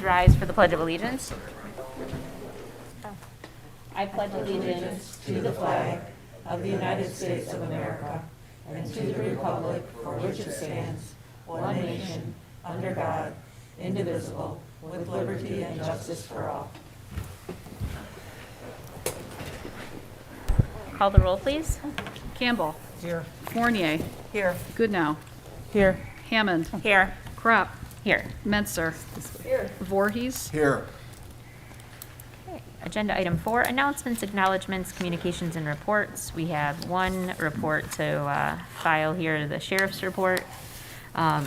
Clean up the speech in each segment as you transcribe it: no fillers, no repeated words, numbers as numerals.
rise for the Pledge of Allegiance. I pledge allegiance to the flag of the United States of America and to the republic for which it stands, one nation, under God, indivisible, with liberty and justice for all. Call the roll, please. Campbell. Here. Fournier. Here. Goodnow. Here. Hammond. Here. Crop. Here. Menser. Here. Voorhees. Here. Okay. Agenda item 4, announcements, acknowledgements, communications, and reports. We have one report to file here, the sheriff's report.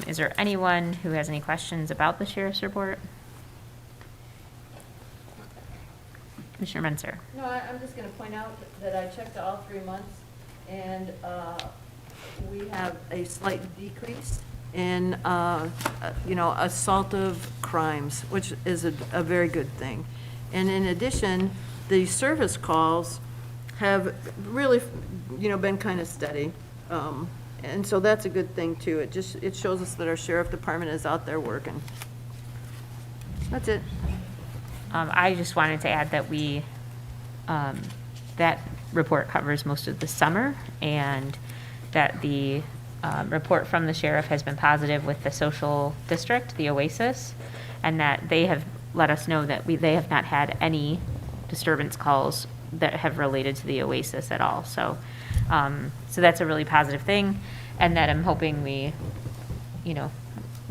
Is there anyone who has any questions about the sheriff's report? Commissioner Menser. No, I'm just going to point out that I checked all 3 months, and we have a slight decrease in, assaultive crimes, which is a very good thing. And in addition, the service calls have really, been kind of steady. And so that's a good thing, too. It shows us that our sheriff department is out there working. That's it. I just wanted to add that that report covers most of the summer, and that the report from the sheriff has been positive with the social district, the Oasis, and that they have let us know that they have not had any disturbance calls that have related to the Oasis at all. So, so that's a really positive thing, and that I'm hoping the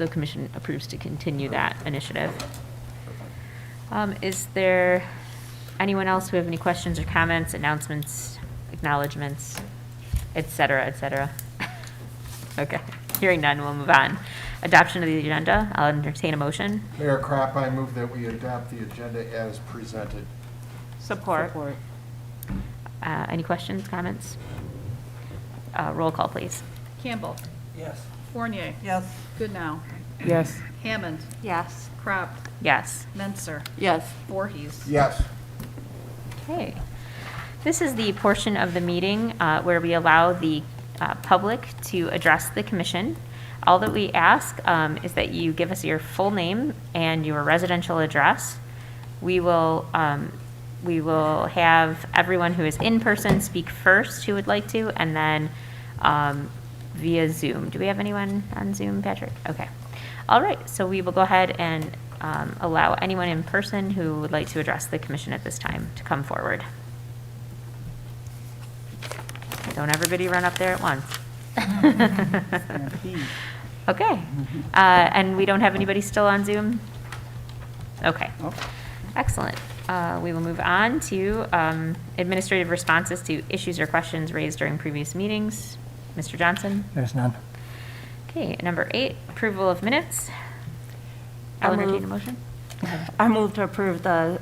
commission approves to continue that initiative. Is there anyone else who have any questions or comments, announcements, acknowledgements, et cetera, et cetera? Okay, hearing none, we'll move on. Adoption of the agenda, I'll entertain a motion. Mayor Krapp, I move that we adopt the agenda as presented. Support. Any questions, comments? Roll call, please. Campbell. Yes. Fournier. Yes. Goodnow. Yes. Hammond. Yes. Crop. Yes. Menser. Yes. Voorhees. Yes. Okay. This is the portion of the meeting where we allow the public to address the commission. All that we ask is that you give us your full name and your residential address. We will have everyone who is in person speak first who would like to, and then via Zoom. Do we have anyone on Zoom, Patrick? Okay. All right, so we will go ahead and allow anyone in person who would like to address the commission at this time to come forward. Don't everybody run up there at once. Okay. And we don't have anybody still on Zoom? Okay. Excellent. We will move on to administrative responses to issues or questions raised during previous meetings. Mr. Johnson? There's none. Okay, number 8, approval of minutes. I'll entertain a motion. I move to approve the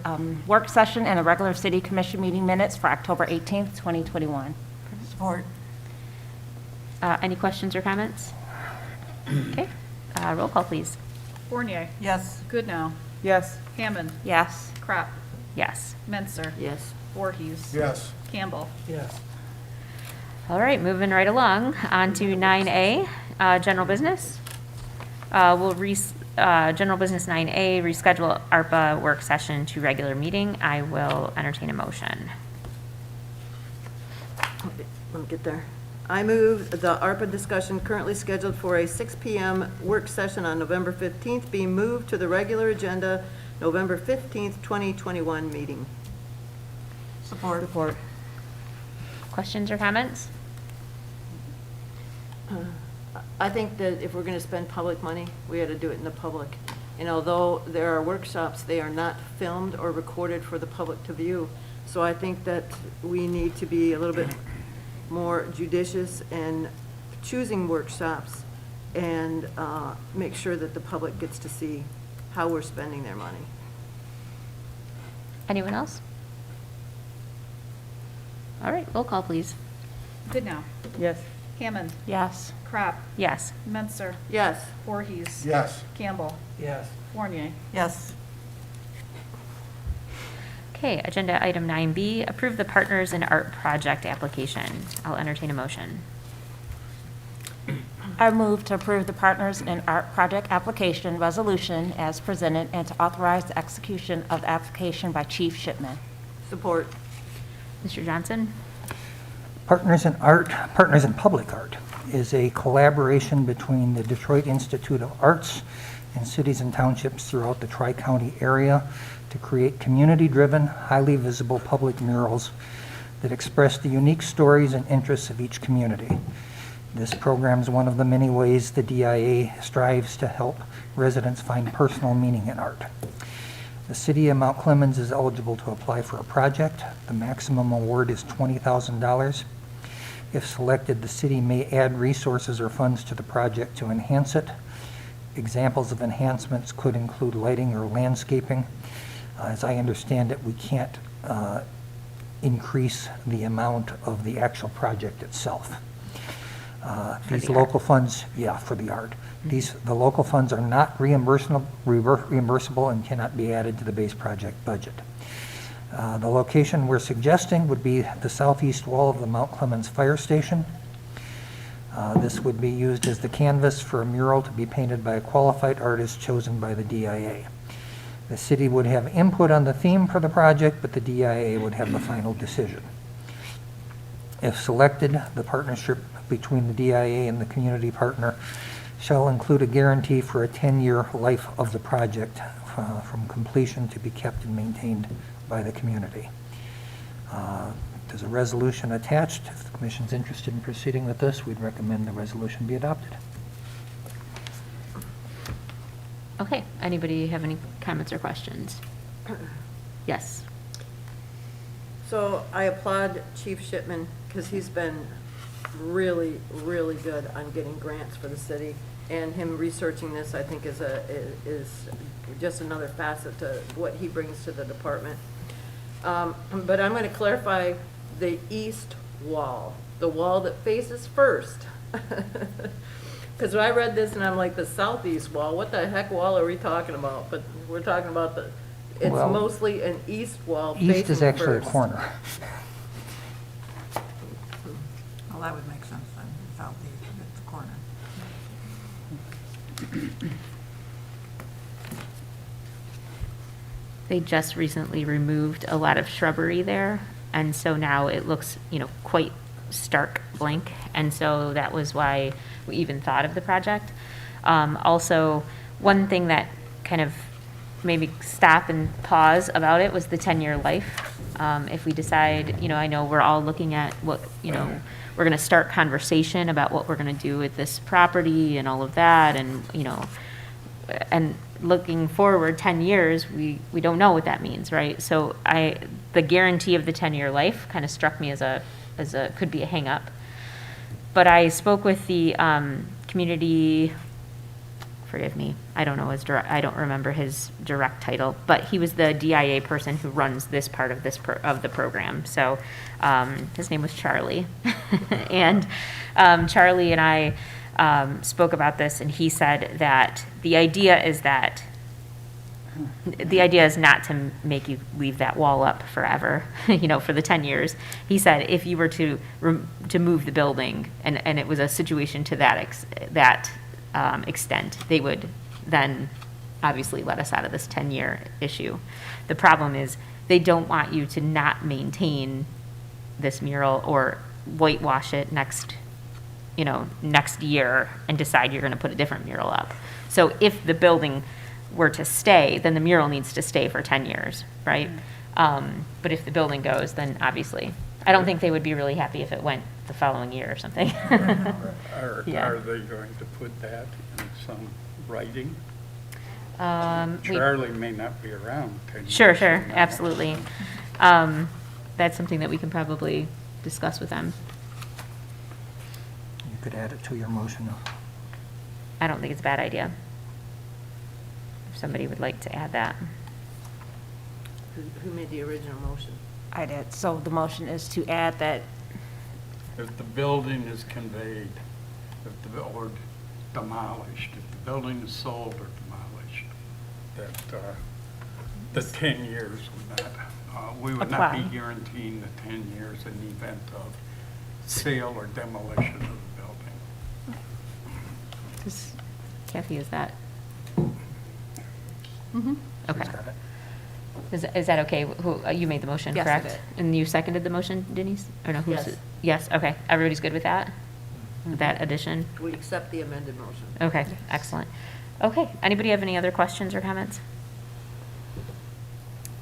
work session and the regular city commission meeting minutes for October 18th, 2021. Support. Any questions or comments? Okay, roll call, please. Fournier. Yes. Goodnow. Yes. Hammond. Yes. Crop. Yes. Menser. Yes. Voorhees. Yes. Campbell. Yes. All right, moving right along, on to 9A, general business. General business 9A, reschedule ARPA work session to regular meeting. I will entertain a motion. Let me get there. I move the ARPA discussion currently scheduled for a 6 p.m. work session on November 15th be moved to the regular agenda November 15th, 2021 meeting. Support. Questions or comments? I think that if we're going to spend public money, we ought to do it in the public. And although there are workshops, they are not filmed or recorded for the public to view. So I think that we need to be a little bit more judicious in choosing workshops and make sure that the public gets to see how we're spending their money. Anyone else? All right, roll call, please. Goodnow. Yes. Hammond. Yes. Crop. Yes. Menser. Yes. Voorhees. Yes. Campbell. Yes. Fournier. Yes. Okay, agenda item 9B, approve the Partners in Art project application. I'll entertain a motion. I move to approve the Partners in Art Project application resolution as presented and to authorize the execution of the application by Chief Shipman. Support. Mr. Johnson? Partners in Art, Partners in Public Art is a collaboration between the Detroit Institute of Arts and cities and townships throughout the Tri-County area to create community-driven, highly visible public murals that express the unique stories and interests of each community. This program is one of the many ways the DIA strives to help residents find personal meaning in art. The City of Mount Clemens is eligible to apply for a project. The maximum award is $20,000. If selected, the city may add resources or funds to the project to enhance it. Examples of enhancements could include lighting or landscaping. As I understand it, we can't increase the amount of the actual project itself. These the local funds, yeah, for the art. The local funds are not reimbursable and cannot be added to the base project budget. The location we're suggesting would be the southeast wall of the Mount Clemens Fire Station. This would be used as the canvas for a mural to be painted by a qualified artist chosen by the DIA. The city would have input on the theme for the project, but the DIA would have the final decision. If selected, the partnership between the DIA and the community partner shall include a guarantee for a 10-year life of the project from completion to be kept and maintained by the community. There's a resolution attached. If the Commission's interested in proceeding with this, we'd recommend the resolution be adopted. Okay, anybody have any comments or questions? Yes. So I applaud Chief Shipman because he's been really, really good on getting grants for the city. And him researching this, I think, is just another facet to what he brings to the department. But I'm going to clarify the east wall, the wall that faces first. Because when I read this and I'm like, the southeast wall, what the heck wall are we talking about? But we're talking about it's Well, mostly an east wall facing East is actually a first. corner. Well, that would make sense then, southeast, it's the corner. They just recently removed a lot of shrubbery there, and so now it looks, quite stark blank, and so that was why we even thought of the project. Also, one thing that kind of made me stop and pause about it was the 10-year life. If we decide, I know we're all looking at what, we're going to start conversation about what we're going to do with this property and all of that, and, and looking forward 10 years, we don't know what that means, right? So the guarantee of the 10-year life kind of struck me as could be a hang up. But I spoke with the community, forgive me, I don't remember his direct title, but he was the DIA person who runs this part of of the program. So his name was Charlie, and Charlie and I spoke about this, and he said that the idea is not to make you leave that wall up forever, for the 10 years. He said if you were to move the building and it was a situation to that extent, they would then obviously let us out of this 10-year issue. The problem is they don't want you to not maintain this mural or whitewash it next year and decide you're going to put a different mural up. So if the building were to stay, then the mural needs to stay for 10 years, right? But if the building goes, then obviously, I don't think they would be really happy if it went the following year or something. Are Yeah. they going to put that in some writing? We- Charlie may not be around 10 years. Sure, from now. absolutely. That's something that we can probably discuss with them. You could add it to your motion. I don't think it's a bad idea. If somebody would like to add that. Who made the original motion? I did. So the motion is to add that, If the building is conveyed, or demolished, if the building is sold or demolished, that the 10 years would not, we would not be Apply. guaranteeing the 10 years in the event of sale or demolition of the building. Kathy, is that, Mhm. okay. She's got it. Is that okay? You made the motion, Yes, I correct? did. And you seconded the motion, Denise? Or no, who's? Yes. Yes, okay. Everybody's good with that? With that addition? We accept the amended motion. Okay, excellent. Okay, anybody have any other questions or comments?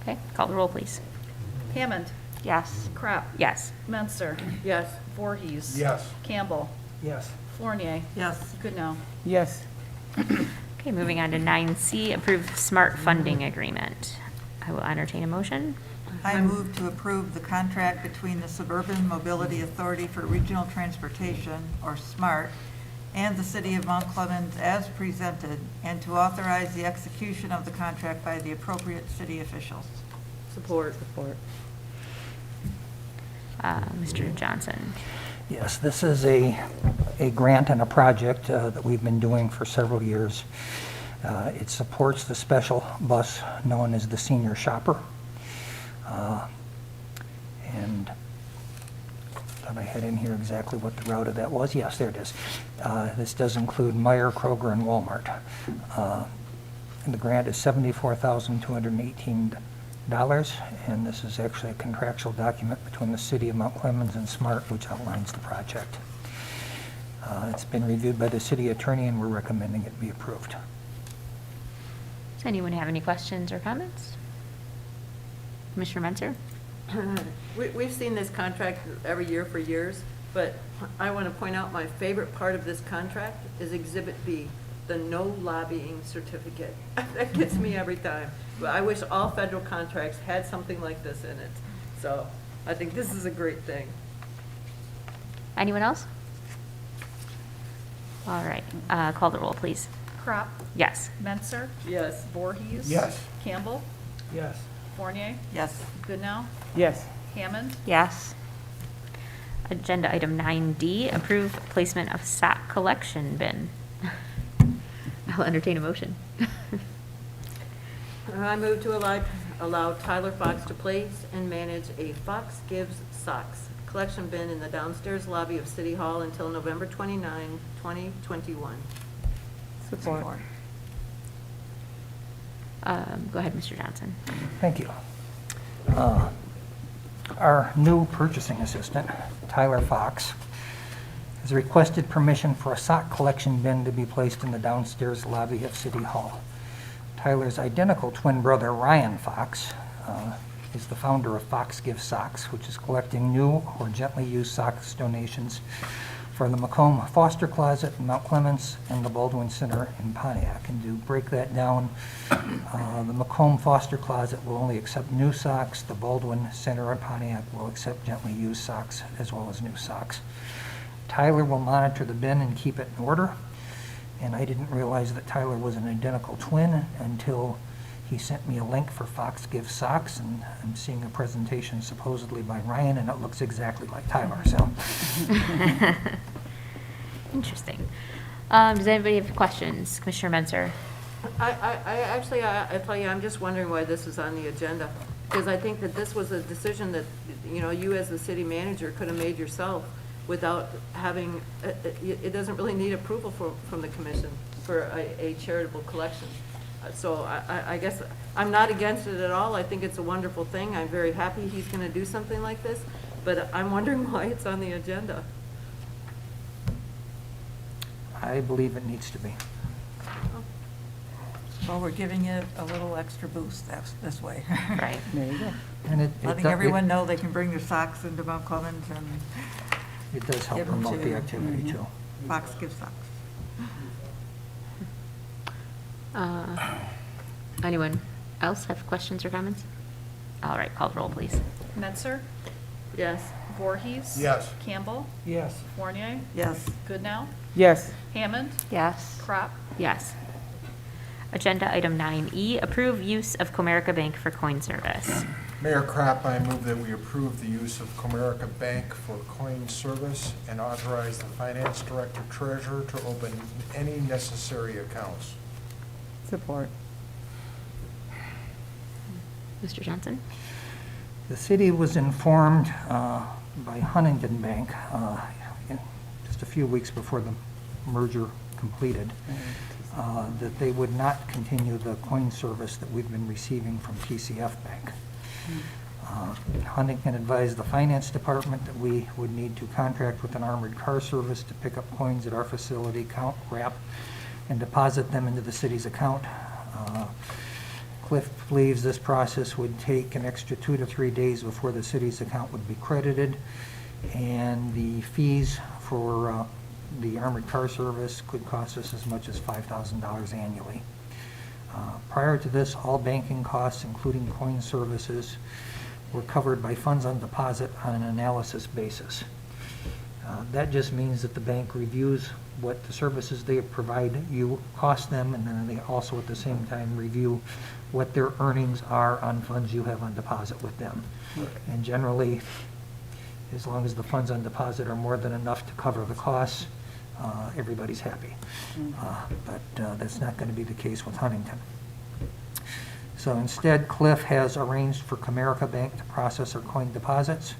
Okay, call the roll, please. Hammond, Yes. Crop, Yes. Menzer, Yes. Voorhees. Yes. Campbell, Yes. Fournier, Yes. Goodnow. Yes. Okay, moving on to 9C, approve smart funding agreement. I will entertain a motion. I move to approve the contract between the Suburban Mobility Authority for Regional Transportation, or SMART, and the City of Mount Clemens as presented, and to authorize the execution of the contract by the appropriate city officials. Support. Mr. Johnson. Yes, this is a grant and a project that we've been doing for several years. It supports the special bus known as the Senior Shopper. And thought I had in here exactly what the route of that was. Yes, there it is. This does include Meijer, Kroger, and Walmart. And the grant is $74,218. And this is actually a contractual document between the City of Mount Clemens and SMART, which outlines the project. It's been reviewed by the city attorney, and we're recommending it be approved. Does anyone have any questions or comments? Commissioner Menzer? We've seen this contract every year for years, but I want to point out my favorite part of this contract is Exhibit B, the no lobbying certificate. That gets me every time. But I wish all federal contracts had something like this in it. So I think this is a great thing. Anyone else? All right, call the roll, please. Crop, Yes. Menzer, Yes. Voorhees. Yes. Campbell, Yes. Fournier, Yes. Goodnow, Yes. Hammond, Yes. Agenda item 9D, approve placement of sock collection bin. I'll entertain a motion. I move to allow Tyler Fox to place and manage a Fox Gives Socks collection bin in the downstairs lobby of City Hall until November 29, 2021. Support. Go ahead, Mr. Johnson. Thank you. Our new purchasing assistant, Tyler Fox, has requested permission for a sock collection bin to be placed in the downstairs lobby of City Hall. Tyler's identical twin brother, Ryan Fox, is the founder of Fox Gives Socks, which is collecting new or gently used socks donations for the Macomb Foster Closet in Mount Clemens and the Baldwin Center in Pontiac. And to break that down, the Macomb Foster Closet will only accept new socks. The Baldwin Center in Pontiac will accept gently used socks as well as new socks. Tyler will monitor the bin and keep it in order. And I didn't realize that Tyler was an identical twin until he sent me a link for Fox Gives Socks, and I'm seeing a presentation supposedly by Ryan, and it looks exactly like Tyler, so. Interesting. Does anybody have questions? Commissioner Menzer? I tell you, I'm just wondering why this is on the agenda. Because I think that this was a decision that, you as the city manager could have made yourself without having, it doesn't really need approval from the commission for a charitable collection. So I guess I'm not against it at all. I think it's a wonderful thing. I'm very happy he's going to do something like this, but I'm wondering why it's on the agenda. I believe it needs to be. Well, we're giving it a little extra boost this way. Right. There you go. And it Letting do- everyone know they can bring their socks into Mount Clemens, and It does help Give 'em promote the to- activity, too. Fox Gives Socks. Anyone else have questions or comments? All right, call the roll, please. Menzer, Yes. Voorhees. Yes. Campbell, Yes. Fournier, Yes. Goodnow, Yes. Hammond, Yes. Crop, Yes. Agenda item 9E, approve use of Comerica Bank for coin service. Mayor Crop, I move that we approve the use of Comerica Bank for coin service and authorize the finance director treasurer to open any necessary accounts. Support. Mr. Johnson? The city was informed by Huntington Bank just a few weeks before the merger completed, that they would not continue the coin service that we've been receiving from TCF Bank. Huntington advised the finance department that we would need to contract with an armored car service to pick up coins at our facility, count, wrap, and deposit them into the city's account. Cliff believes this process would take an extra 2 to 3 days before the city's account would be credited, and the fees for the armored car service could cost us as much as $5,000 annually. Prior to this, all banking costs, including coin services, were covered by funds on deposit on an analysis basis. That just means that the bank reviews what the services they provide you cost them, and then they also at the same time review what their earnings are on funds you have on deposit with them. And generally, as long as the funds on deposit are more than enough to cover the costs, everybody's happy. But that's not going to be the case with Huntington. So instead, Cliff has arranged for Comerica Bank to process our coin deposits.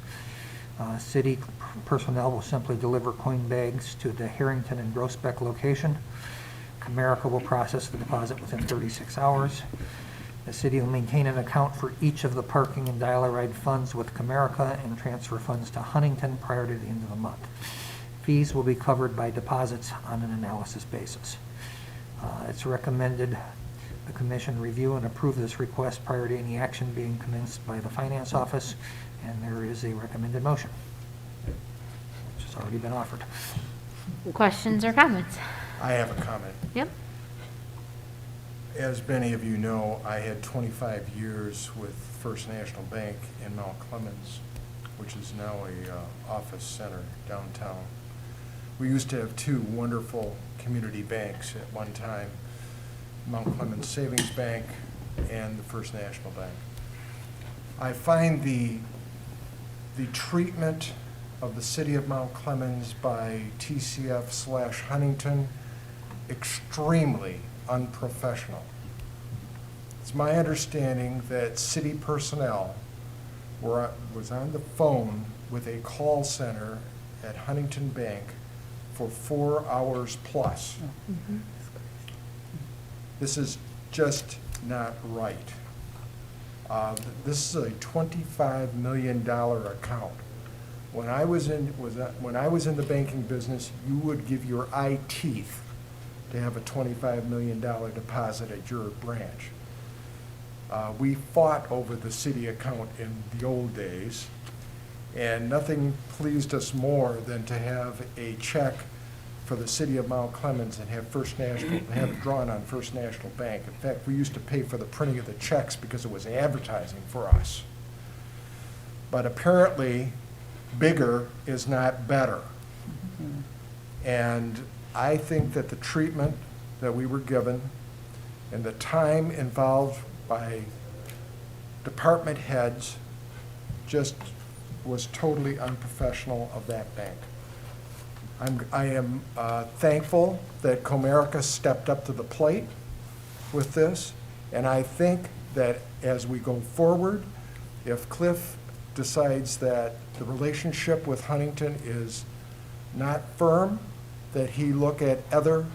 City personnel will simply deliver coin bags to the Harrington and Groesbeck location. Comerica will process the deposit within 36 hours. The city will maintain an account for each of the parking and dial-a-ride funds with Comerica and transfer funds to Huntington prior to the end of the month. Fees will be covered by deposits on an analysis basis. It's recommended the commission review and approve this request prior to any action being commenced by the finance office, and there is a recommended motion, which has already been offered. Questions or comments? I have a comment. Yep. As many of you know, I had 25 years with First National Bank in Mount Clemens, which is now a office center downtown. We used to have two wonderful community banks at one time, Mount Clemens Savings Bank and the First National Bank. I find the treatment of the city of Mount Clemens by TCF/Huntington extremely unprofessional. It's my understanding that city personnel was on the phone with a call center at Huntington Bank for 4 hours plus. This is just not right. This is a $25 million account. When I was in the banking business, you would give your eye teeth to have a $25 million deposit at your branch. We fought over the city account in the old days, and nothing pleased us more than to have a check for the city of Mount Clemens and have have it drawn on First National Bank. In fact, we used to pay for the printing of the checks because it was advertising for us. But apparently, bigger is not better. And I think that the treatment that we were given and the time involved by department heads just was totally unprofessional of that bank. I am thankful that Comerica stepped up to the plate with this, and I think that as we go forward, if Cliff decides that the relationship with Huntington is not firm, that he look at other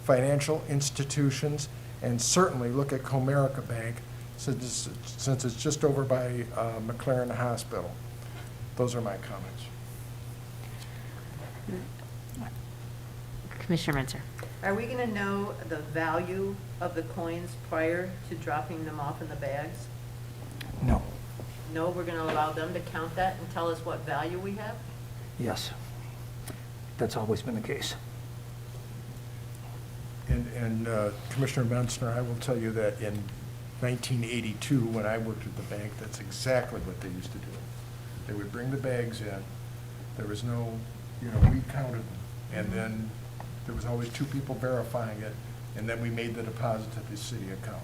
financial institutions and certainly look at Comerica Bank since it's just over by McLaren Hospital. Those are my comments. Commissioner Menzer. Are we going to know the value of the coins prior to dropping them off in the bags? No. No, we're going to allow them to count that and tell us what value we have? Yes. That's always been the case. And Commissioner Menzner, I will tell you that in 1982, when I worked at the bank, that's exactly what they used to do. They would bring the bags in. There was no, we counted them. And then there was always two people verifying it, and then we made the deposit to the city account.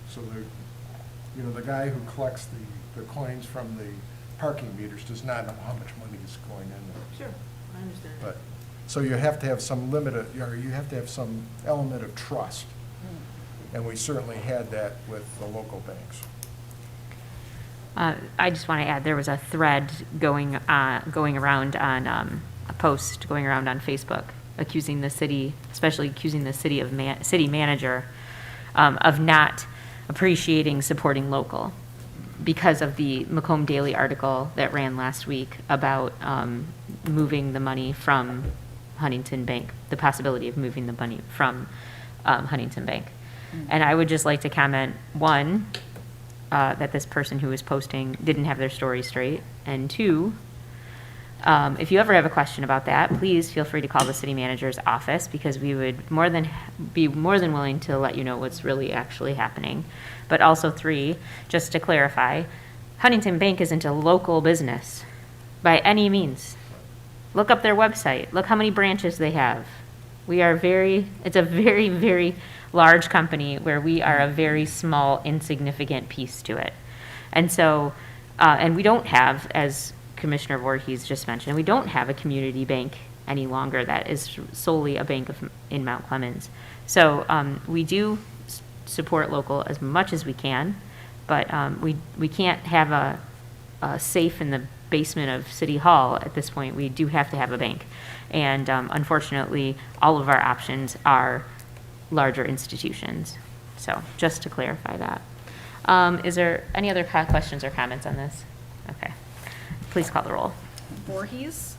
So the guy who collects the coins from the parking meters does not know how much money is going in there. Sure, I understand. But, so you have to have some you have to have some element of trust. And we certainly had that with the local banks. I just want to add, there was a thread going around on, a post going around on Facebook accusing the city, especially accusing the city manager, of not appreciating supporting local because of the Macomb Daily article that ran last week about moving the money from Huntington Bank, the possibility of moving the money from Huntington Bank. And I would just like to comment, one, that this person who was posting didn't have their story straight, and two, if you ever have a question about that, please feel free to call the city manager's office, because we would be more than willing to let you know what's really actually happening. But also three, just to clarify, Huntington Bank isn't a local business by any means. Look up their website. Look how many branches they have. It's a very, very large company where we are a very small, insignificant piece to it. And so, and we don't have, as Commissioner Voorhees just mentioned, we don't have a community bank any longer that is solely a bank in Mount Clemens. So we do support local as much as we can, but we can't have a safe in the basement of City Hall at this point. We do have to have a bank. And unfortunately, all of our options are larger institutions. So just to clarify that. Is there any other questions or comments on this? Okay. Please call the roll. Voorhees,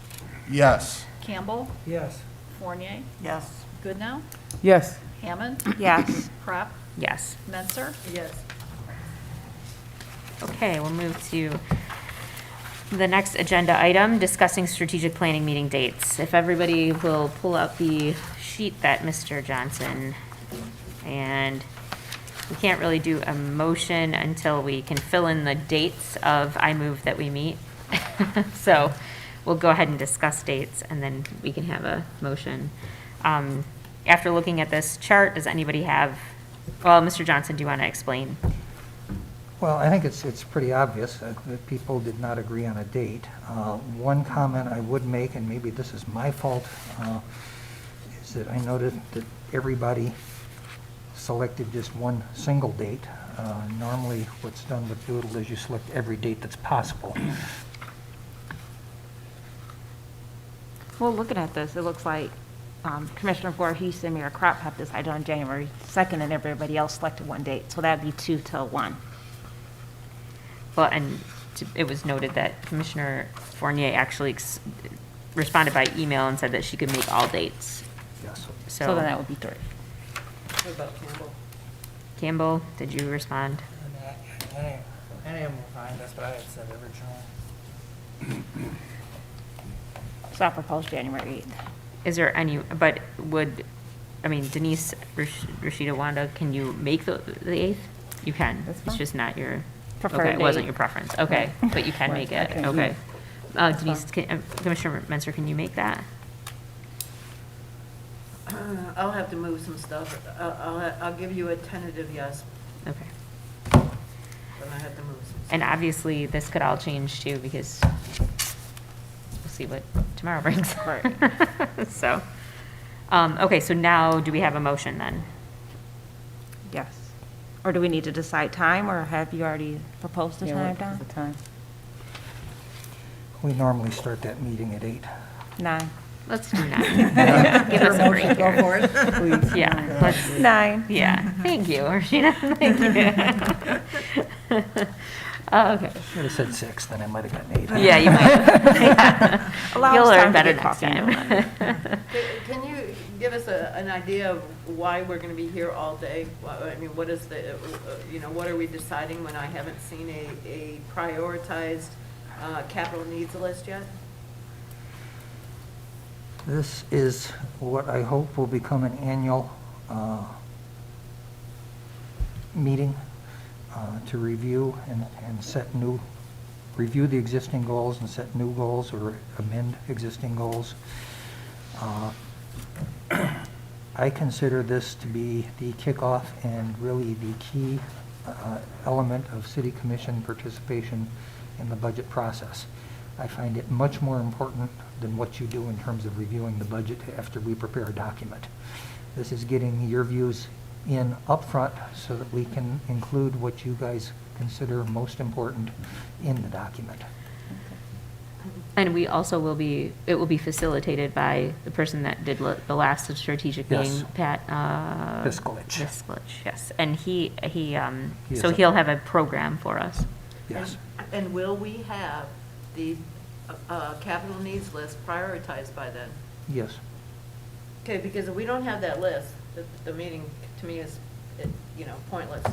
Yes. Campbell, Yes. Fournier, Yes. Goodnow, Yes. Hammond, Yes. Crop, Yes. Menzer, Yes. Okay, we'll move to the next agenda item, discussing strategic planning meeting dates. If everybody will pull out the sheet that Mr. Johnson, and we can't really do a motion until we can fill in the dates of I move that we meet. So we'll go ahead and discuss dates, and then we can have a motion. After looking at this chart, does anybody have, well, Mr. Johnson, do you want to explain? Well, I think it's pretty obvious that people did not agree on a date. One comment I would make, and maybe this is my fault, is that I noticed that everybody selected just one single date. Normally, what's done with Doodle is you select every date that's possible. Well, looking at this, it looks like Commissioner Voorhees and Mayor Crop have decided on January 2nd, and everybody else selected one date, so that'd be 2 till 1. Well, and it was noted that Commissioner Fournier actually responded by email and said that she could make all dates. Yes. So then that would be 3. What about Campbell? Campbell, did you respond? Any of them were fine, that's what I had said originally. So I'll propose January 8th. Is there any, but Denise, Rashida, Wanda, can you make the 8th? You can. That's It's fine. just not your, Preferred okay, it wasn't date. your preference. Okay, but you can Right, make I it. can. Okay. Denise, Commissioner Menzer, can you make that? I'll have to move some stuff. I'll give you a tentative yes, Okay. but I have to move some stuff. And obviously, this could all change too, because we'll see what tomorrow brings. Right. So, okay, so now do we have a motion then? Yes. Or do we need to decide time, or have you already proposed a time, Don? time? We normally start that meeting at 8. 9. Let's do 9. Give us a break here. Go for it, please. Yeah, let's, 9. yeah, thank you, Rashida, thank you. Okay, Should have said 6, then I might have gotten 8. yeah, you might, yeah. Allow You'll us learn time to better get next coffee time. Can you give us an idea of why we're going to be here all day? I mean, what is the, what are we deciding when I haven't seen a prioritized capital needs list yet? This is what I hope will become an annual meeting to review and set review the existing goals and set new goals or amend existing goals. I consider this to be the kickoff and really the key element of city commission participation in the budget process. I find it much more important than what you do in terms of reviewing the budget after we prepare a document. This is getting your views in upfront so that we can include what you guys consider most important in the document. And we also will be, it will be facilitated by the person that did the last strategic Yes. meeting, Pat. Viscalich. Viscalich, yes. And He is so a- he'll have a program for us. Yes. And will we have the capital needs list prioritized by then? Yes. Okay, because if we don't have that list, the meeting, to me, is, pointless.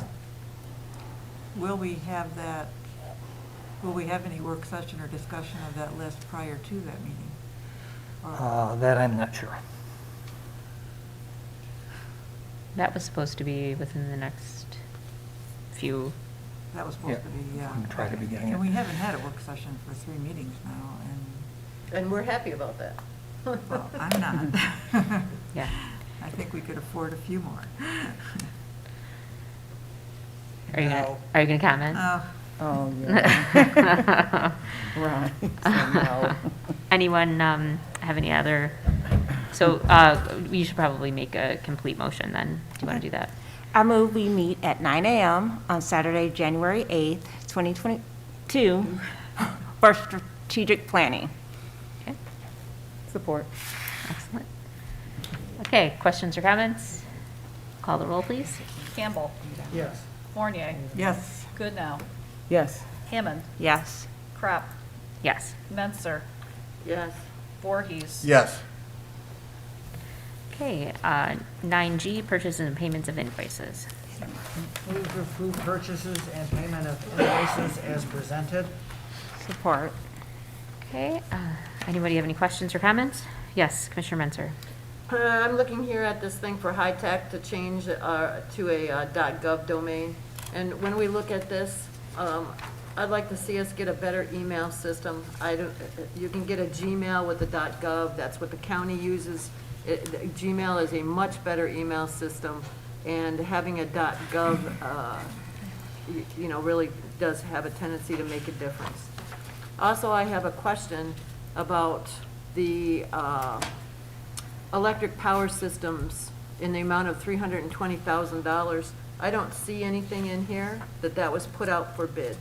Will we have that, will we have any work session or discussion of that list prior to that meeting? Or- That I'm not sure. That was supposed to be within the next few, That was supposed Yeah. to be, yeah. I'm gonna try to be getting it. And we haven't had a work session for 3 meetings now, And we're happy about that. well, I'm not. yeah. I think we could afford a few more. Are you gonna comment? Oh, yeah. Right. So, Anyone have any other, so you should probably make a complete motion then. Do you want to do that? I move we meet at 9 a.m. on Saturday, January 8th, 2022, for strategic planning. Okay, Support. excellent. Okay, questions or comments? Call the roll, please. Campbell. Yes. Fournier. yes. Goodnow. Yes. Hammond. Yes. Crop. Yes. Menzer. Yes. Voorhees. Yes. Okay, 9G, purchases and payments of invoices. Move to approve purchases and payment of invoices as presented. Support. Okay, anybody have any questions or comments? Yes, Commissioner Menzer. I'm looking here at this thing for high tech to change to a .gov domain. And when we look at this, I'd like to see us get a better email system. You can get a Gmail with a .gov, that's what the county uses. Gmail is a much better email system, and having a .gov, really does have a tendency to make a difference. Also, I have a question about the electric power systems in the amount of $320,000. I don't see anything in here that was put out for bid.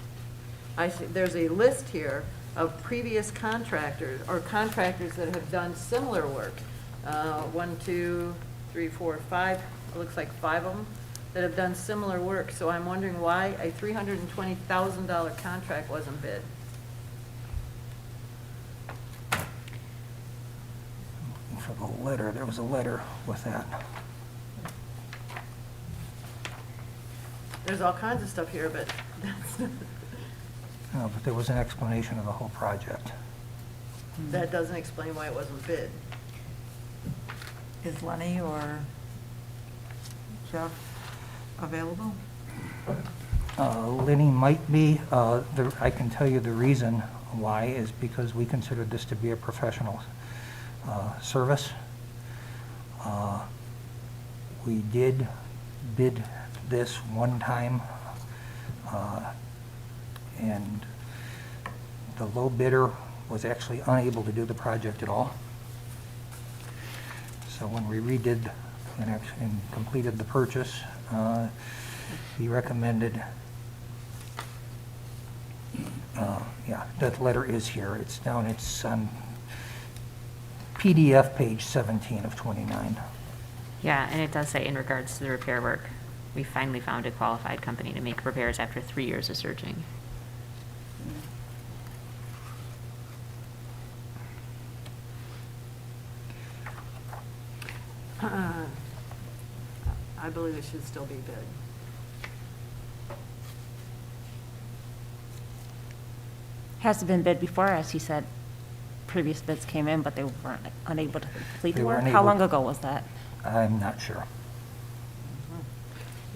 There's a list here of previous contractors, or contractors that have done similar work. 1, 2, 3, 4, 5, it looks like 5 of them that have done similar work. So I'm wondering why a $320,000 contract wasn't bid. For the letter, there was a letter with that. There's all kinds of stuff here, but But there was an explanation of the whole project. that doesn't explain why it wasn't bid. Is Lenny or Jeff available? Lenny might be. I can tell you the reason why is because we considered this to be a professional service. We did bid this one time, and the low bidder was actually unable to do the project at all. So when we redid and completed the purchase, he recommended, yeah, that letter is here. It's on PDF page 17 of 29. Yeah, and it does say in regards to the repair work, we finally found a qualified company to make repairs after 3 years of searching. I believe it should still be bid. Hasn't been bid before, as he said. Previous bids came in, but they weren't unable to complete They the were work. How unable- long ago was that? I'm not sure.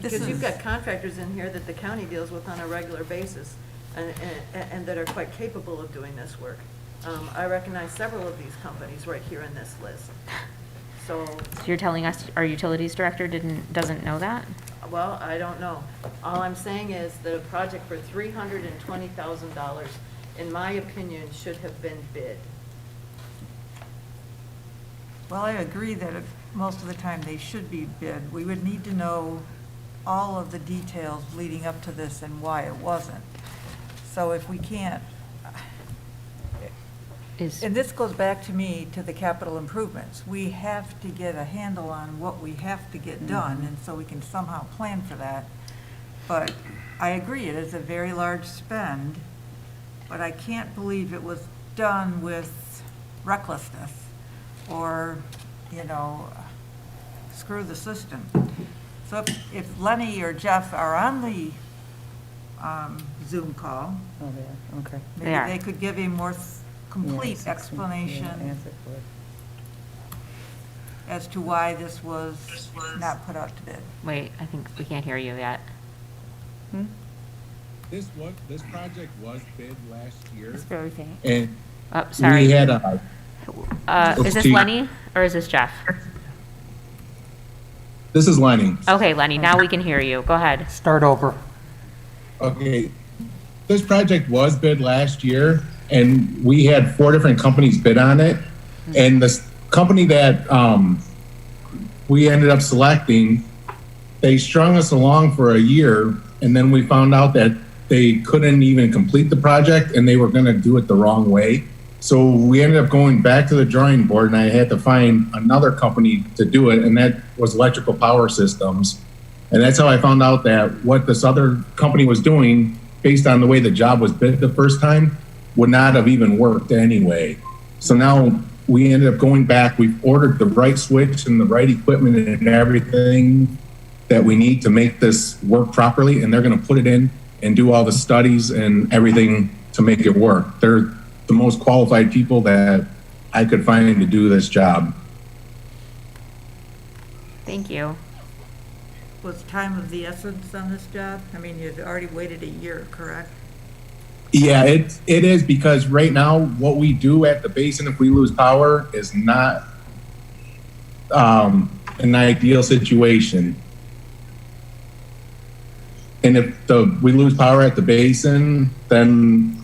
Because you've got contractors in here that the county deals with on a regular basis, and that are quite capable of doing this work. I recognize several of these companies right here in this list. So, So you're telling us our utilities director doesn't know that? well, I don't know. All I'm saying is that a project for $320,000, in my opinion, should have been bid. Well, I agree that most of the time they should be bid. We would need to know all of the details leading up to this and why it wasn't. So if we can't, is, And this goes back to me, to the capital improvements. We have to get a handle on what we have to get done, and so we can somehow plan for that. But I agree, it is a very large spend, but I can't believe it was done with recklessness or, you know, screw the system. So if Lenny or Jeff are on the Zoom call, Oh, there, okay. maybe They are. they could give a more complete Yes, explanation answer for it. as to why this was not put out to bid. wait, I think we can't hear you yet. This project was bid last year, It's very faint. and Oh, we sorry. had Is this Lenny or is this Jeff? this is Lenny. Okay, Lenny, now we can hear you. Go ahead. Start over. Okay, this project was bid last year, and we had 4 different companies bid on it. And this company that we ended up selecting, they strung us along for a year, and then we found out that they couldn't even complete the project, and they were going to do it the wrong way. So we ended up going back to the drawing board, and I had to find another company to do it, and that was Electrical Power Systems. And that's how I found out that what this other company was doing, based on the way the job was bid the first time, would not have even worked anyway. So now we ended up going back. We've ordered the right switch and the right equipment and everything that we need to make this work properly, and they're going to put it in and do all the studies and everything to make it work. They're the most qualified people that I could find to do this job. Thank you. Was time of the essence on this job? I mean, you'd already waited a year, correct? Yeah, it is, because right now what we do at the basin if we lose power is not an ideal situation. And if we lose power at the basin, then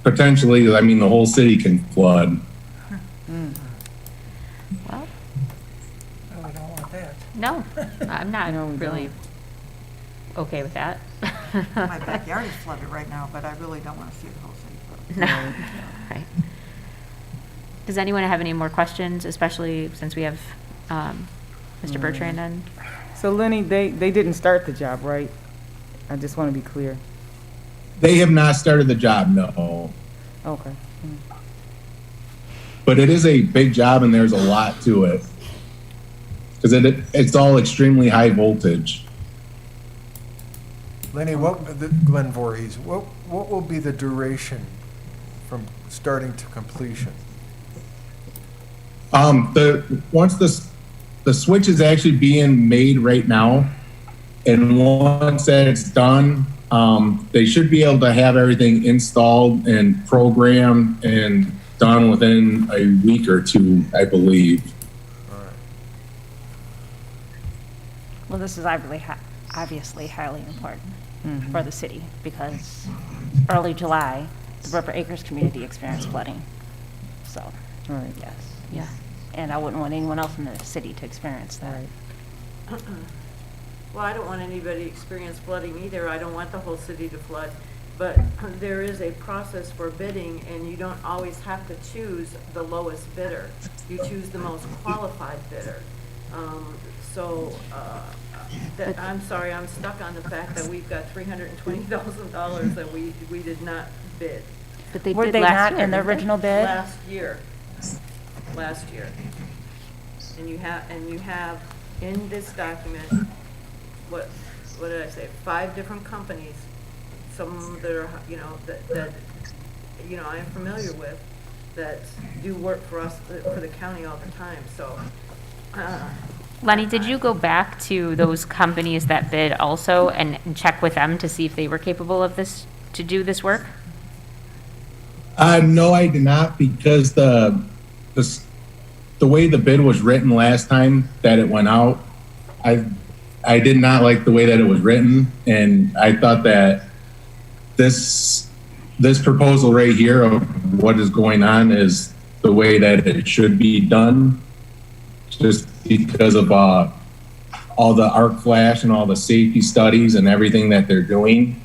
potentially, I mean, the whole city can flood. Well, Oh, we don't want that. no, I'm not No, we really okay with that. My backyard is flooded right now, but I really don't want to see the whole city flooded. No. Right. Does anyone have any more questions, especially since we have Mr. Bertrand on? So Lenny, they didn't start the job, right? I just want to be clear. They have not started the job, no. Okay. But it is a big job, and there's a lot to it. Because it's all extremely high voltage. Lenny, Glenn Voorhees, what will be the duration from starting to completion? Once the switch is actually being made right now, and once that's done, they should be able to have everything installed and programmed and done within a week or 2, I believe. Well, this is obviously highly important for the city because early July, the River Acres community experienced flooding. So, All right. yes. Yeah. And I wouldn't want anyone else in the city to experience that. Right. Well, I don't want anybody to experience flooding either. I don't want the whole city to flood. But there is a process for bidding, and you don't always have to choose the lowest bidder. You choose the most qualified bidder. I'm sorry, I'm stuck on the fact that we've got $320,000 that we did not bid But they Were did they last not year, in the didn't they? original bid? last year. And you have in this document, what did I say, 5 different companies, some that are, that I am familiar with, that do work for us, for the county all the time, so. Lenny, did you go back to those companies that bid also and check with them to see if they were capable of to do this work? No, I did not, because the way the bid was written last time that it went out, I did not like the way that it was written, and I thought that this proposal right here of what is going on is the way that it should be done, just because of all the arc flash and all the safety studies and everything that they're doing,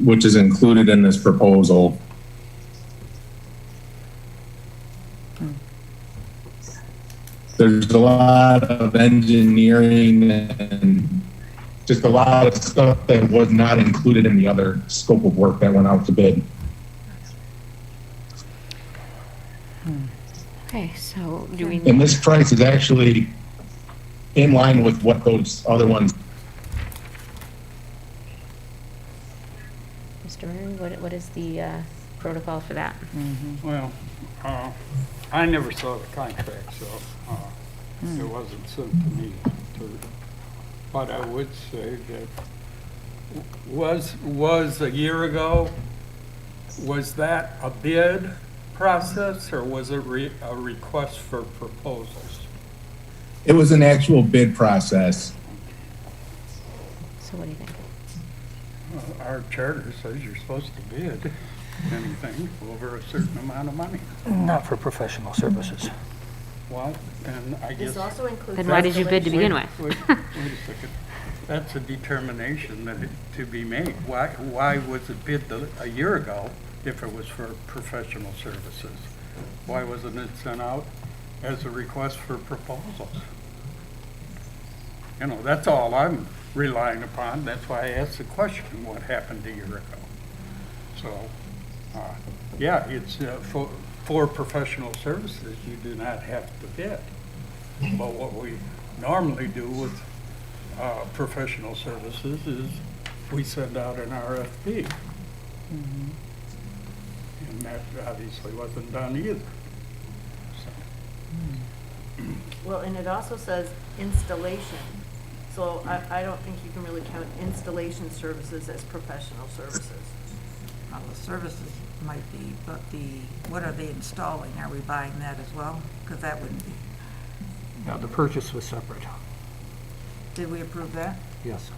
which is included in this proposal. There's a lot of engineering and just a lot of stuff that was not included in the other scope of work that went out to bid. Okay, so do we, And this price is actually in line with what those other ones. Mr. Murray, what is the protocol for that? Well, I never saw the contract, so it wasn't sent to me. But I would say that was a year ago, was that a bid process or was it a request for proposals? It was an actual bid process. So what do you think? Our charter says you're supposed to bid anything over a certain amount of money. Not for professional services. Well, then I guess. This also includes. Then why did you bid to begin with? Wait a second. That's a determination that to be made. Why was it bid a year ago if it was for professional services? Why wasn't it sent out as a request for proposals? You know, that's all I'm relying upon. That's why I asked the question, what happened a year ago? So, yeah, it's for professional services, you do not have to bid. But what we normally do with professional services is we send out an RFP. And that obviously wasn't done either. So, Well, and it also says installation. So I don't think you can really count installation services as professional services. Well, the services might be, but what are they installing? Are we buying that as well? Because that wouldn't be. Now, the purchase was separate. Did we approve that? Yes.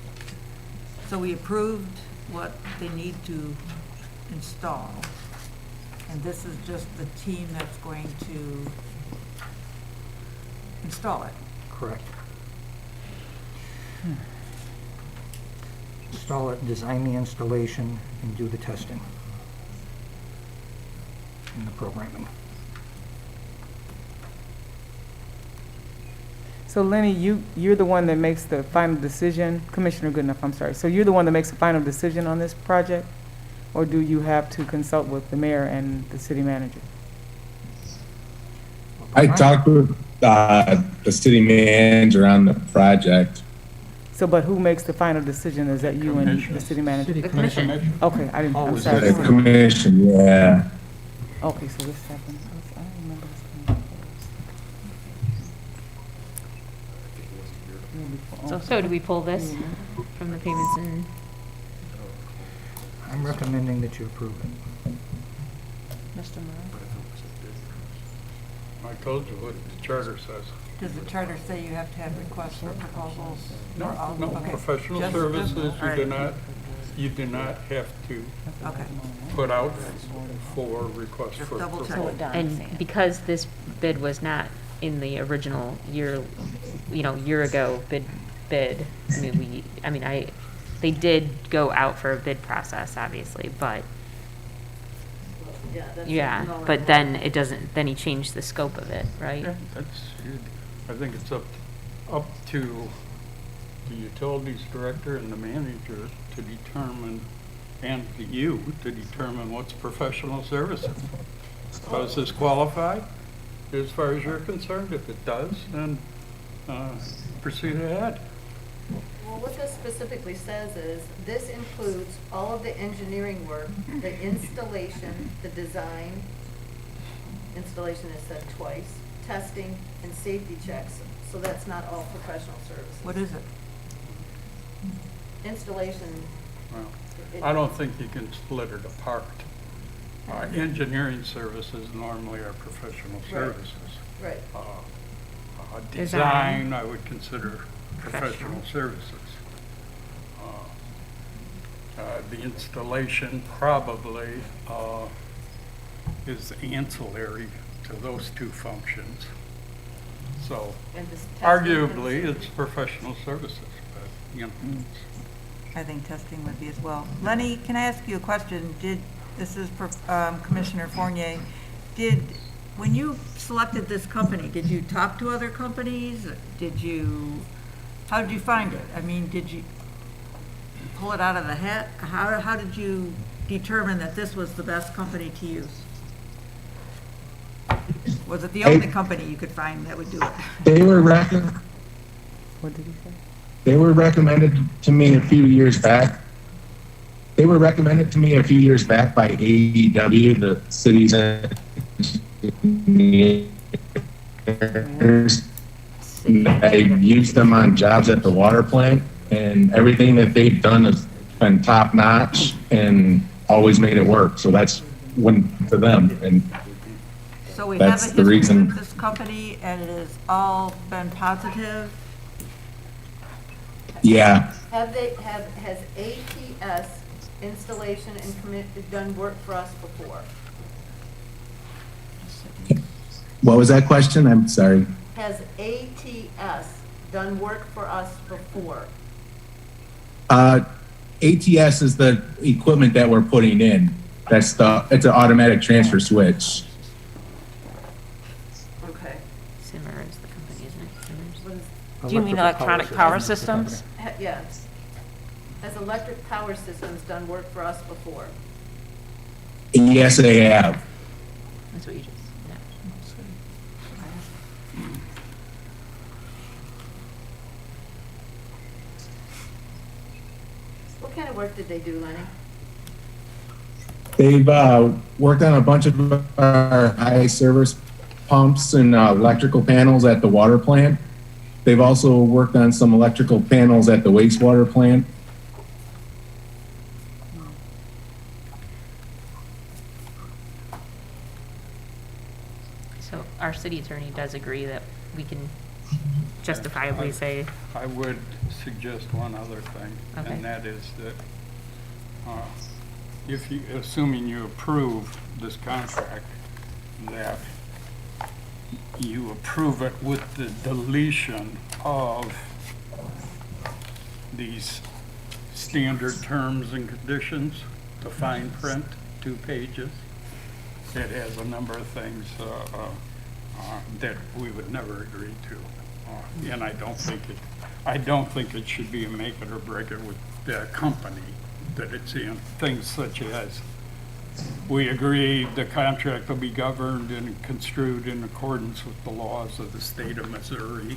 So we approved what they need to install. And this is just the team that's going to install it. Correct. Install it, design the installation, and do the testing and the programming. So Lenny, you're the one that makes the final decision, Commissioner Goodenough, I'm sorry. So you're the one that makes the final decision on this project? Or do you have to consult with the mayor and the city manager? I talked with the city manager on the project. So, but who makes the final decision? Is that you and the city manager? City The commission. commission. Okay, I'm Always sorry. The commission, yeah. Okay, so this happened, I don't remember this coming up. So do we pull this from the payments and, I'm recommending that you approve it. Mr. Murray? I told you what the charter says. Does the charter say you have to have requests for proposals? No, for all- no, okay. professional Just- services, all right. you do not have to Okay. put out for requests Just for double check. proposal. and because this bid was not in the original year ago bid, they did go out for a bid process, obviously, but, yeah, but then it doesn't, then he changed the scope of it, right? Yeah, I think it's up to the utilities director and the manager to determine, and you to determine what's professional services. Does this qualify as far as you're concerned? If it does, then proceed ahead. Well, what this specifically says is, this includes all of the engineering work, the installation, the design, installation is said twice, testing, and safety checks. So that's not all professional services. What is it? Installation. Well, it- I don't think you can split it apart. Engineering services normally are professional services. Right. Design, I would consider professional services. The installation probably is ancillary to those two functions. So And this testing and arguably, safety. it's professional services, but, you know, I think testing would be as well. Lenny, can I ask you a question? This is for Commissioner Fournier. Did When you selected this company, did you talk to other companies? How did you find it? I mean, did you pull it out of the hat? How did you determine that this was the best company to use? Was it the only company you could find that would do it? They were What did he say? they were recommended to me a few years back. They were recommended to me a few years back by AEW, the city's engineers. I used them on jobs at the water plant, and everything that they've done has been top notch and always made it work. So that's went to them, and So we have a that's the history reason. with this company, and it has all been positive. Yeah, Has ATS installation and done work for us before? what was that question? I'm sorry. Has ATS done work for us before? ATS is the equipment that we're putting in. It's an automatic transfer switch. Okay. Simmer is the company, isn't it? Simmer's. What is, Do you mean electronic power systems? yes. Has Electric Power Systems done work for us before? Yes, they have. That's what you just, yeah. What kind of work did they do, Lenny? They've worked on a bunch of our high service pumps and electrical panels at the water plant. They've also worked on some electrical panels at the wastewater plant. So our city attorney does agree that we can justifiably say, I would suggest one other thing, Okay. and that is that if you, assuming you approve this contract, that you approve it with the deletion of these standard terms and conditions, the fine print, 2 pages. It has a number of things that we would never agree to. And I don't think it should be a make it or break it with the company that it's in. Things such as, we agree the contract will be governed and construed in accordance with the laws of the state of Missouri.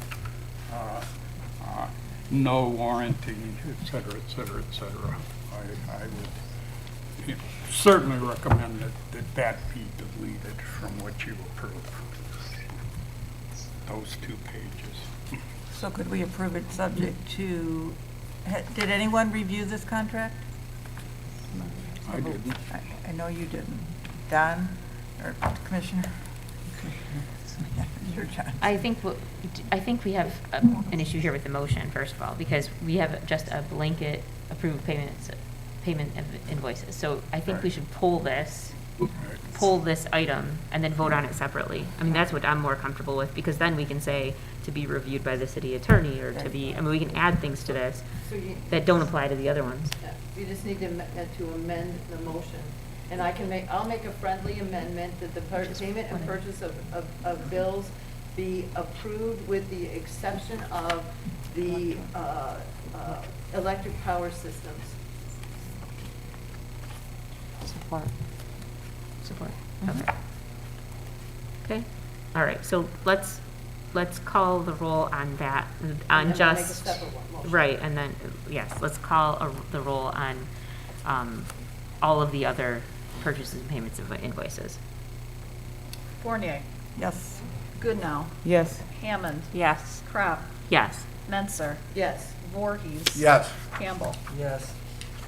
No warranty, et cetera, et cetera, et cetera. I would certainly recommend that be deleted from what you approve. Those 2 pages. So could we approve it subject to, did anyone review this contract? I didn't. I know you didn't. Don, or Commissioner? Sure, John. I think we have an issue here with the motion, first of all, because we have just a blanket approved payment of invoices. So I think we should pull this item and then vote on it separately. I mean, that's what I'm more comfortable with, because then we can say to be reviewed by the city attorney, or to be, I mean, we can add things to this So you, that don't apply to the other ones. you just need to amend the motion. And I'll make a friendly amendment that the payment and purchase of bills be approved with the exception of the electric power systems. Support. Okay. Okay, all right, so let's call the roll on that, on And then we'll make a just. separate one motion. Right, and then, yes, let's call the roll on all of the other purchases and payments of invoices. Fournier, Yes. Goodnow, Yes. Hammond, Yes. Crop, Yes. Menser, Yes. Voorhees. Yes. Campbell. Yes.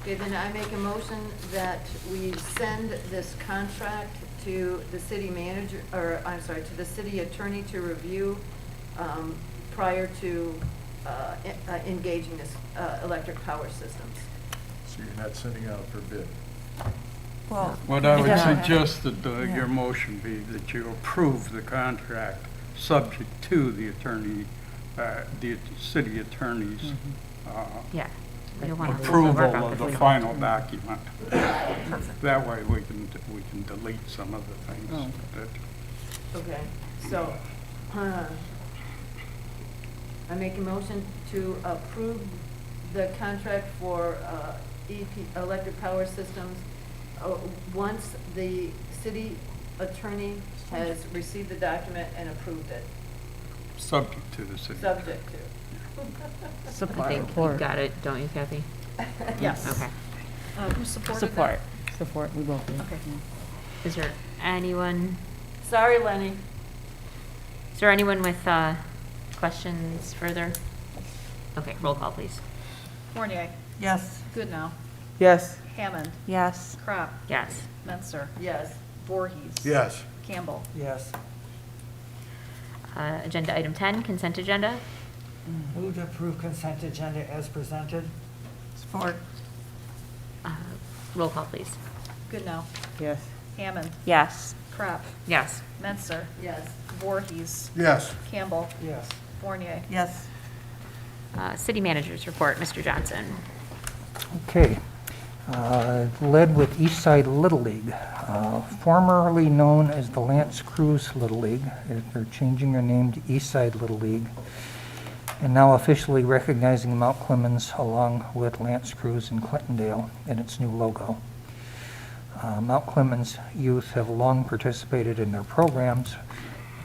Okay, then I make a motion that we send this contract to the city manager, or, I'm sorry, to the city attorney to review prior to engaging this electric power systems. So you're not sending out for bid. Well, What I would Yeah. suggest that Yeah. your motion be that you approve the contract subject to the attorney, the city attorney's Yeah. We don't want to hold the work approval up of if the we don't. final document. That way we can delete some of the Oh. things that Okay, so, I make a motion to approve the contract for EP, Electric Power Systems, once the city attorney has received the document and approved it, Subject to the city. subject to. I Support. think you got it, don't you, Kathy? Yes. Okay. Who supported that? Support. Support, we both do. Okay. Is there anyone, Sorry, Lenny. is there anyone with questions further? Okay, roll call, please. Fournier, Yes. Goodnow, Yes. Hammond, Yes. Crop, Yes. Menzer, Yes. Voorhees. Yes. Campbell. Yes. Agenda item 10, consent agenda. Move to approve consent agenda as presented. Support. Roll call, please. Goodnow, Yes. Hammond, Yes. Crop, Yes. Menzer, Yes. Voorhees, Yes. Campbell, Yes. Fournier. Yes. City managers report, Mr. Johnson. Okay. Led with Eastside Little League, formerly known as the Lance Cruz Little League. They're changing their name to Eastside Little League, and now officially recognizing Mount Clemens along with Lance Cruz and Clintondale in its new logo. Mount Clemens youth have long participated in their programs.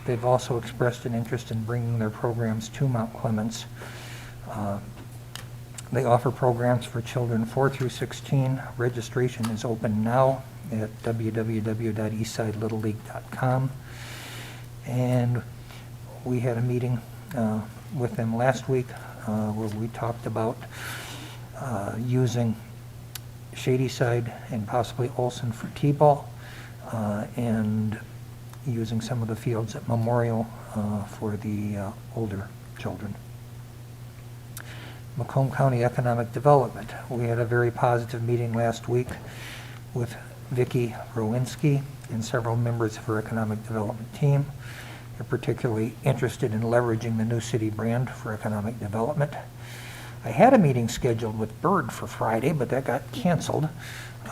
They've also expressed an interest in bringing their programs to Mount Clemens. They offer programs for children 4 through 16. Registration is open now at www.eastsidelittleleague.com. And we had a meeting with them last week where we talked about using Shadyside and possibly Olson for T-ball, and using some of the fields at Memorial for the older children. Macomb County Economic Development. We had a very positive meeting last week with Vicki Rowinski and several members of her economic development team. They're particularly interested in leveraging the new city brand for economic development. I had a meeting scheduled with Bird for Friday, but that got canceled,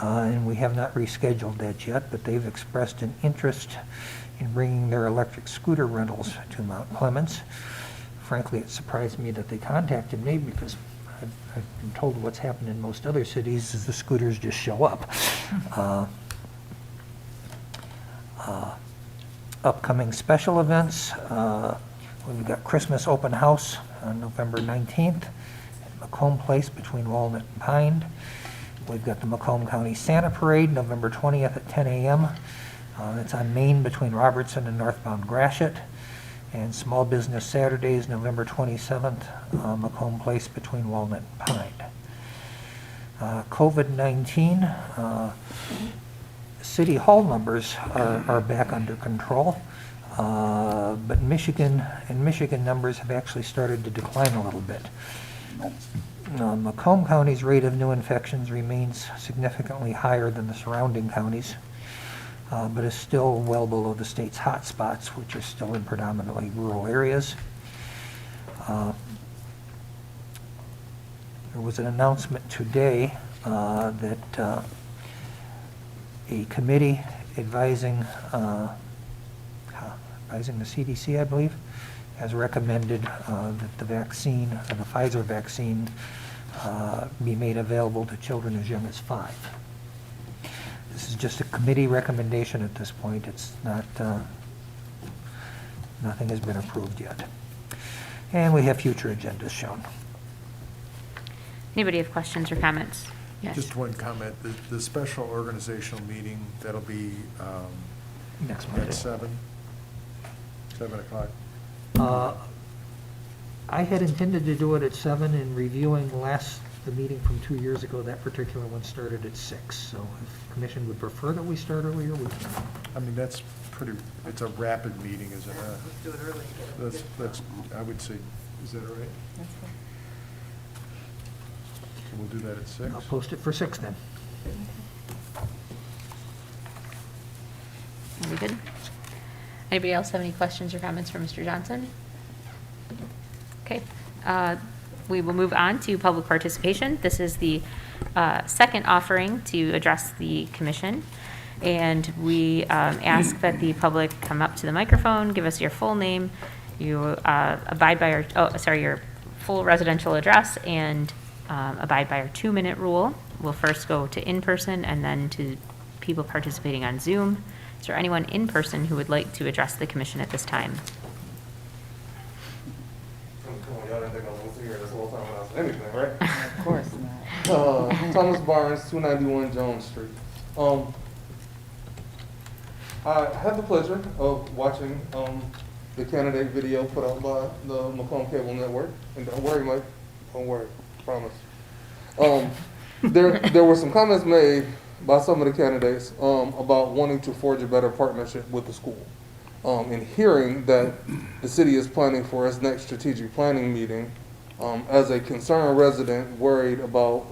and we have not rescheduled that yet, but they've expressed an interest in bringing their electric scooter rentals to Mount Clemens. Frankly, it surprised me that they contacted me because I've been told what's happened in most other cities is the scooters just show up. Upcoming special events, we've got Christmas open house on November 19th at Macomb Place between Walnut and Pine. We've got the Macomb County Santa Parade, November 20th at 10 a.m. It's on Main between Robertson and northbound Gratiot. And Small Business Saturdays, November 27th, Macomb Place between Walnut and Pine. COVID-19, City Hall numbers are back under control, but Michigan numbers have actually started to decline a little bit. Macomb County's rate of new infections remains significantly higher than the surrounding counties, but is still well below the state's hot spots, which are still in predominantly rural areas. There was an announcement today that a committee advising the CDC, I believe, has recommended that the vaccine, the Pfizer vaccine, be made available to children as young as 5. This is just a committee recommendation at this point. It's not, nothing has been approved yet. And we have future agendas shown. Anybody have questions or comments? Yes. Just one comment, the special organizational meeting, that'll be Next Monday. at 7 o'clock. I had intended to do it at 7, and reviewing the meeting from 2 years ago, that particular one started at 6. So if the commission would prefer that we start earlier, we can. I mean, that's pretty, it's a rapid meeting, is it not? Let's do it early. That's, I would say, is that all right? So we'll do that at 6? I'll post it for 6 then. Are we good? Anybody else have any questions or comments for Mr. Johnson? Okay, we will move on to public participation. This is the second offering to address the commission. And we ask that the public come up to the microphone, give us your full name, you abide by your full residential address, and abide by our 2-minute rule. We'll first go to in-person and then to people participating on Zoom. Is there anyone in person who would like to address the commission at this time? Y'all didn't think I was supposed to hear this whole time when I was anything, right? Of course not. Thomas Barnes, 291 Jones Street. I had the pleasure of watching the candidate video put out by the Macomb Cable Network. And don't worry, Mike. Don't worry. Promise. There were some comments made by some of the candidates about wanting to forge a better partnership with the school. In hearing that the city is planning for its next strategic planning meeting, as a concerned resident worried about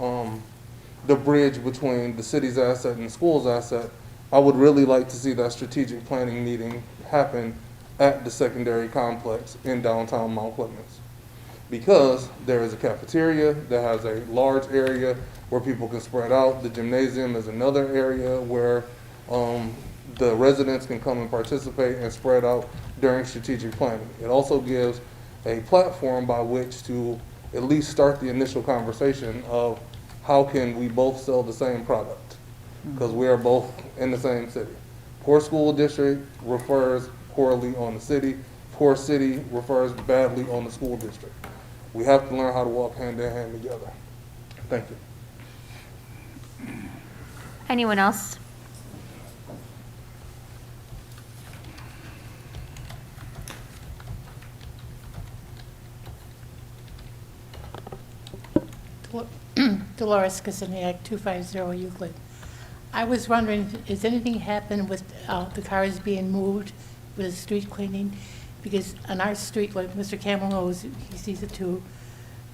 the bridge between the city's asset and the school's asset, I would really like to see that strategic planning meeting happen at the secondary complex in downtown Mount Clemens. Because there is a cafeteria that has a large area where people can spread out. The gymnasium is another area where the residents can come and participate and spread out during strategic planning. It also gives a platform by which to at least start the initial conversation of how can we both sell the same product, because we are both in the same city. Poor school district refers poorly on the city. Poor city refers badly on the school district. We have to learn how to walk hand in hand together. Thank you. Anyone else? Dolores Kasiniak, 250 Euclid. I was wondering, has anything happened with the cars being moved with the street cleaning? Because on our street, like Mr. Campbell knows, he sees it too,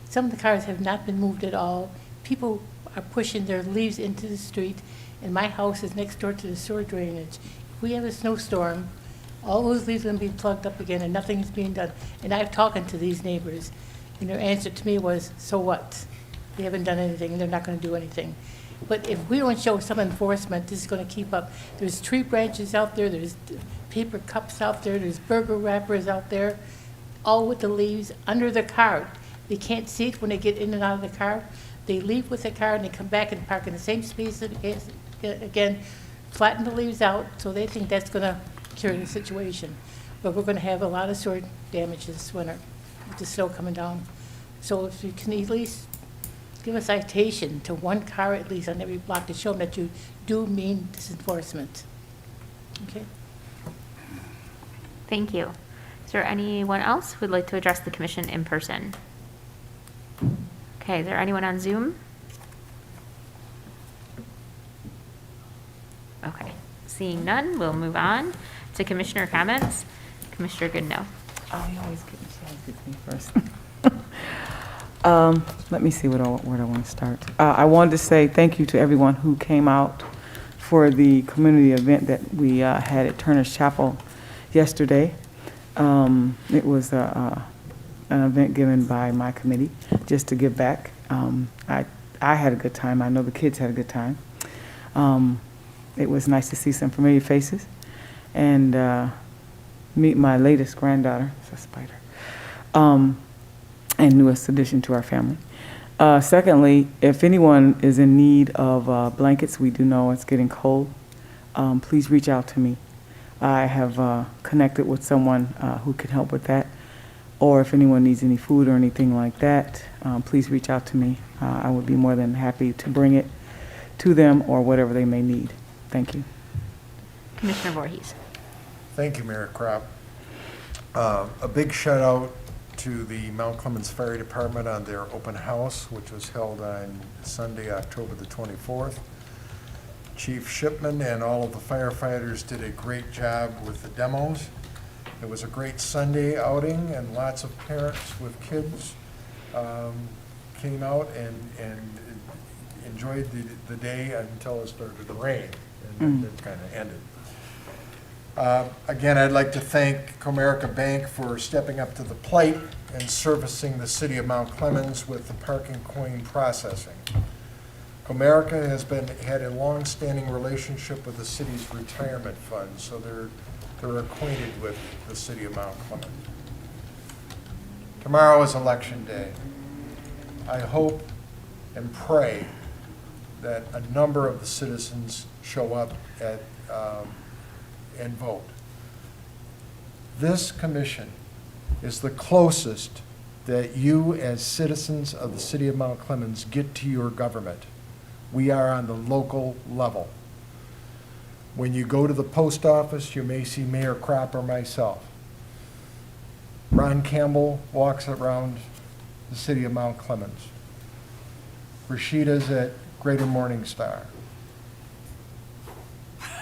some of the cars have not been moved at all. People are pushing their leaves into the street, and my house is next door to the sewer drainage. If we have a snowstorm, all those leaves are going to be plugged up again, and nothing is being done. And I've talked to these neighbors, and their answer to me was, so what? They haven't done anything, and they're not going to do anything. But if we don't show some enforcement, this is going to keep up. There's tree branches out there, there's paper cups out there, there's burger wrappers out there, all with the leaves under the car. They can't see it when they get in and out of the car. They leave with the car and they come back and park in the same space again, flatten the leaves out, so they think that's going to cure the situation. But we're going to have a lot of sewer damage this winter with the snow coming down. So if you can at least give a citation to one car at least on every block to show them that you do mean this enforcement. Okay? Thank you. Is there anyone else who would like to address the commission in person? Okay, is there anyone on Zoom? Okay, seeing none, we'll move on to commissioner comments. Commissioner Goodnow. Oh, he always gets me first. Let me see where I want to start. I wanted to say thank you to everyone who came out for the community event that we had at Turner's Chapel yesterday. It was an event given by my committee just to give back. I had a good time. I know the kids had a good time. It was nice to see some familiar faces and meet my latest granddaughter. It's a spider. And newest addition to our family. Secondly, if anyone is in need of blankets, we do know it's getting cold, please reach out to me. I have connected with someone who can help with that. Or if anyone needs any food or anything like that, please reach out to me. I would be more than happy to bring it to them or whatever they may need. Thank you. Commissioner Voorhees. Thank you, Mayor Kropp. A big shout out to the Mount Clemens Fire Department on their open house, which was held on Sunday, October the 24th. Chief Shipman and all of the firefighters did a great job with the demos. It was a great Sunday outing, and lots of parents with kids came out and enjoyed the day until it started to rain, and then it kind of ended. Again, I'd like to thank Comerica Bank for stepping up to the plate and servicing the city of Mount Clemens with the parking coin processing. America had a long-standing relationship with the city's retirement fund, so they're acquainted with the city of Mount Clemens. Tomorrow is election day. I hope and pray that a number of the citizens show up and vote. This commission is the closest that you as citizens of the city of Mount Clemens get to your government. We are on the local level. When you go to the post office, you may see Mayor Kropp or myself. Ron Campbell walks around the city of Mount Clemens. Rashida's at Greater Morning Star.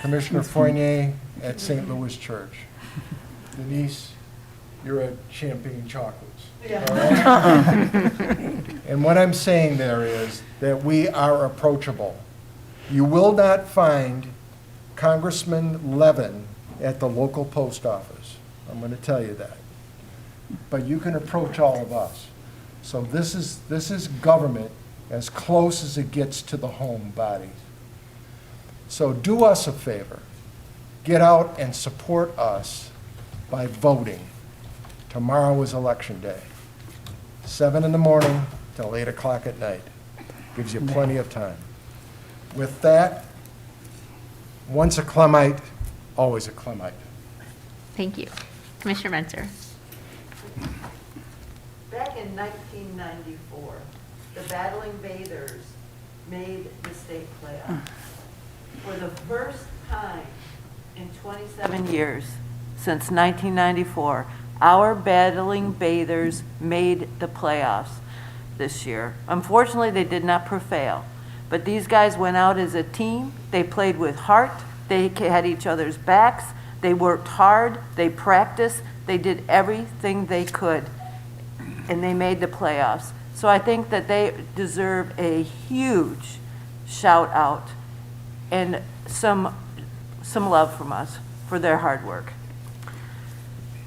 Commissioner Fournier at St. Louis Church. Denise, you're at Champagne Chocolates. All right? And what I'm saying there is that we are approachable. You will not find Congressman Levin at the local post office. I'm going to tell you that. But you can approach all of us. So this is government as close as it gets to the home body. So do us a favor. Get out and support us by voting. Tomorrow is election day. 7 in the morning till 8 o'clock at night. Gives you plenty of time. With that, once a Clemite, always a Clemite. Thank you. Commissioner Menzer. Back in 1994, the Battling Bathers made the state playoff. For the first time in 27 years, since 1994, our Battling Bathers made the playoffs this year. Unfortunately, they did not prevail, but these guys went out as a team. They played with heart. They had each other's backs. They worked hard. They practiced. They did everything they could, and they made the playoffs. So I think that they deserve a huge shout out and some love from us for their hard work.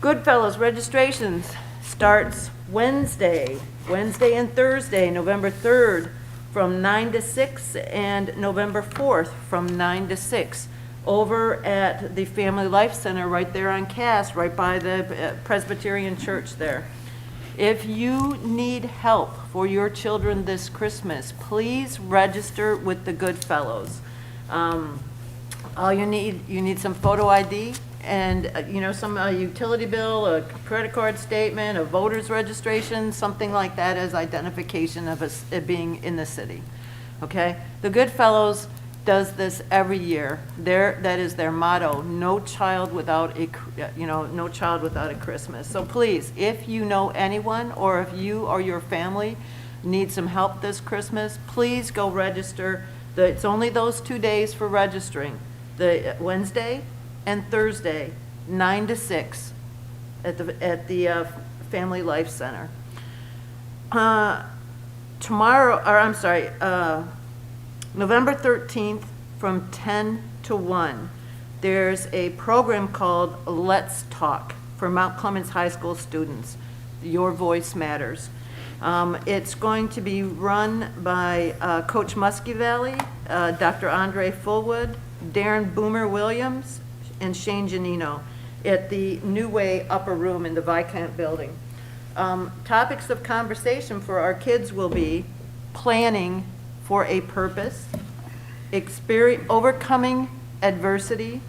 Goodfellas registrations starts Wednesday and Thursday, November 3rd from 9 to 6 and November 4th from 9 to 6 over at the Family Life Center right there on Cass, right by the Presbyterian Church there. If you need help for your children this Christmas, please register with the Goodfellows. All you need some photo ID and, some utility bill, a credit card statement, a voter's registration, something like that as identification of us being in the city, okay? The Goodfellows does this every year. That is their motto, no child without a Christmas. So please, if you know anyone or if you or your family need some help this Christmas, please go register. It's only those 2 days for registering, the Wednesday and Thursday, 9 to 6 at the Family Life Center. November 13th from 10 to 1, there's a program called Let's Talk for Mount Clemens High School students. Your voice matters. It's going to be run by Coach Muskie Dr. Andre Fullwood, Darren Boomer Williams, and Shane Janino at the New Way Upper Room in the Viscount Building. Topics of conversation for our kids will be planning for a purpose, overcoming adversity,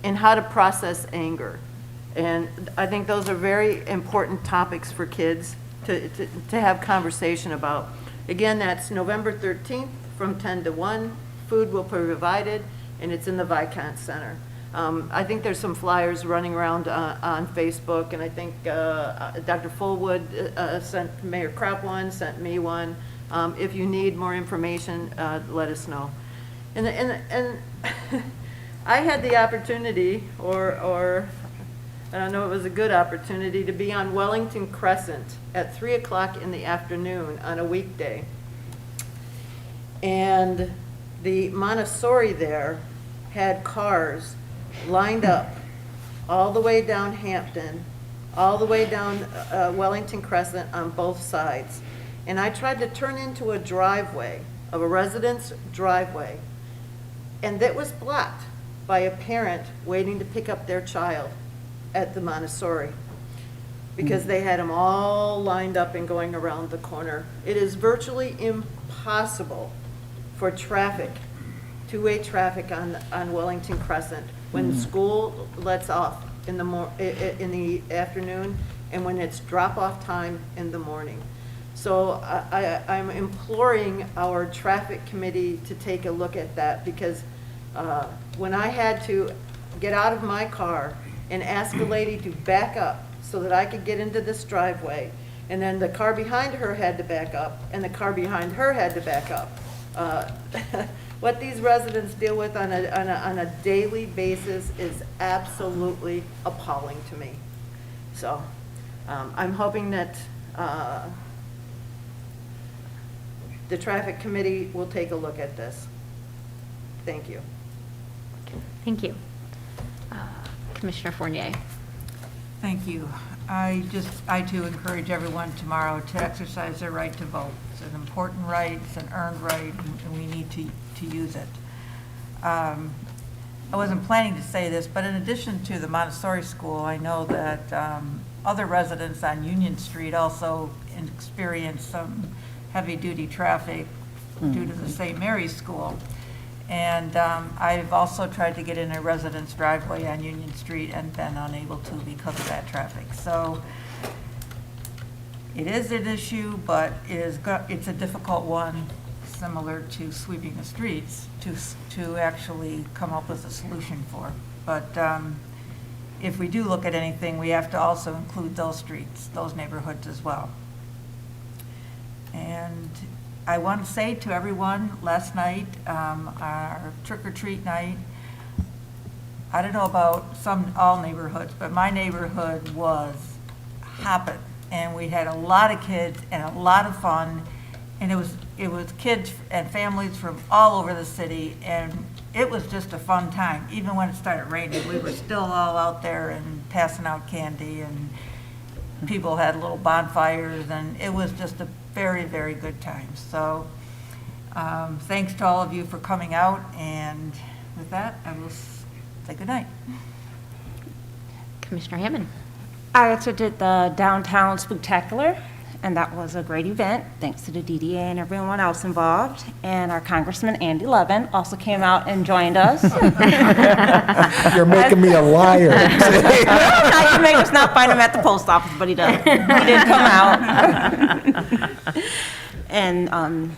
and how to process anger. And I think those are very important topics for kids to have conversation about. Again, that's November 13th from 10 to 1. Food will be provided, and it's in the Viscount Center. I think there's some flyers running around on Facebook, and I think Dr. Fullwood sent Mayor Kropp one, sent me one. If you need more information, let us know. And I had the opportunity, or I don't know, it was a good opportunity to be on Wellington Crescent at 3 o'clock in the afternoon on a weekday. And the Montessori there had cars lined up all the way down Hampton, all the way down Wellington Crescent on both sides. And I tried to turn into a driveway of a resident's driveway, and that was blocked by a parent waiting to pick up their child at the Montessori, because they had them all lined up and going around the corner. It is virtually impossible for traffic, two-way traffic on Wellington Crescent when school lets off in the afternoon and when it's drop-off time in the morning. So I'm imploring our traffic committee to take a look at that, because when I had to get out of my car and ask a lady to back up so that I could get into this driveway, and then the car behind her had to back up, and the car behind her had to back up. What these residents deal with on a daily basis is absolutely appalling to me. So I'm hoping that the traffic committee will take a look at this. Thank you. Thank you. Commissioner Fournier. Thank you. I too encourage everyone tomorrow to exercise their right to vote. It's an important right, it's an earned right, and we need to use it. I wasn't planning to say this, but in addition to the Montessori school, I know that other residents on Union Street also experience some heavy-duty traffic due to the St. Mary's School. And I've also tried to get in a resident's driveway on Union Street and been unable to because of that traffic. So it is an issue, but it's a difficult one, similar to sweeping the streets, to actually come up with a solution for. But if we do look at anything, we have to also include those streets, those neighborhoods as well. And I want to say to everyone, last night, our trick-or-treat night, I don't know about all neighborhoods, but my neighborhood was hopping, and we had a lot of kids and a lot of fun, and it was kids and families from all over the city, and it was just a fun time. Even when it started raining, we were still all out there and passing out candy, and people had little bonfires, and it was just a very, very good time. So thanks to all of you for coming out, and with that, I will say good night. Commissioner Hammond. I attended the Downtown Spooktacular, and that was a great event, thanks to the DDA and everyone else involved. And our Congressman Andy Levin also came out and joined us. You're making me a liar. You may just not find him at the post office, but he did. He did come out. And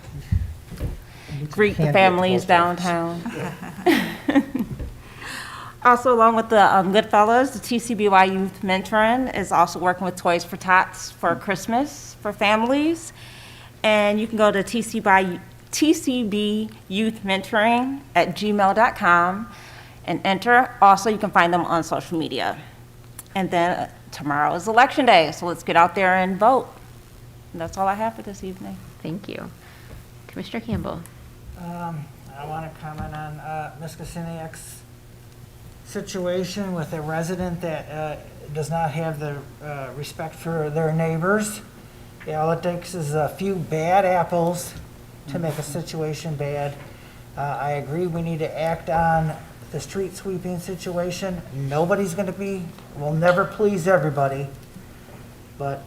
greet the families downtown. Also, along with the Goodfellas, the TCBY Youth Mentoring is also working with Toys for Tots for Christmas for families. And you can go to tcbyouthmentoring@gmail.com and enter. Also, you can find them on social media. And then tomorrow is Election Day, so let's get out there and vote. And that's all I have for this evening. Thank you. Commissioner Campbell. I want to comment on Ms. Kusiniak's situation with a resident that does not have the respect for their neighbors. All it takes is a few bad apples to make a situation bad. I agree we need to act on the street sweeping situation. Nobody's going to will never please everybody, but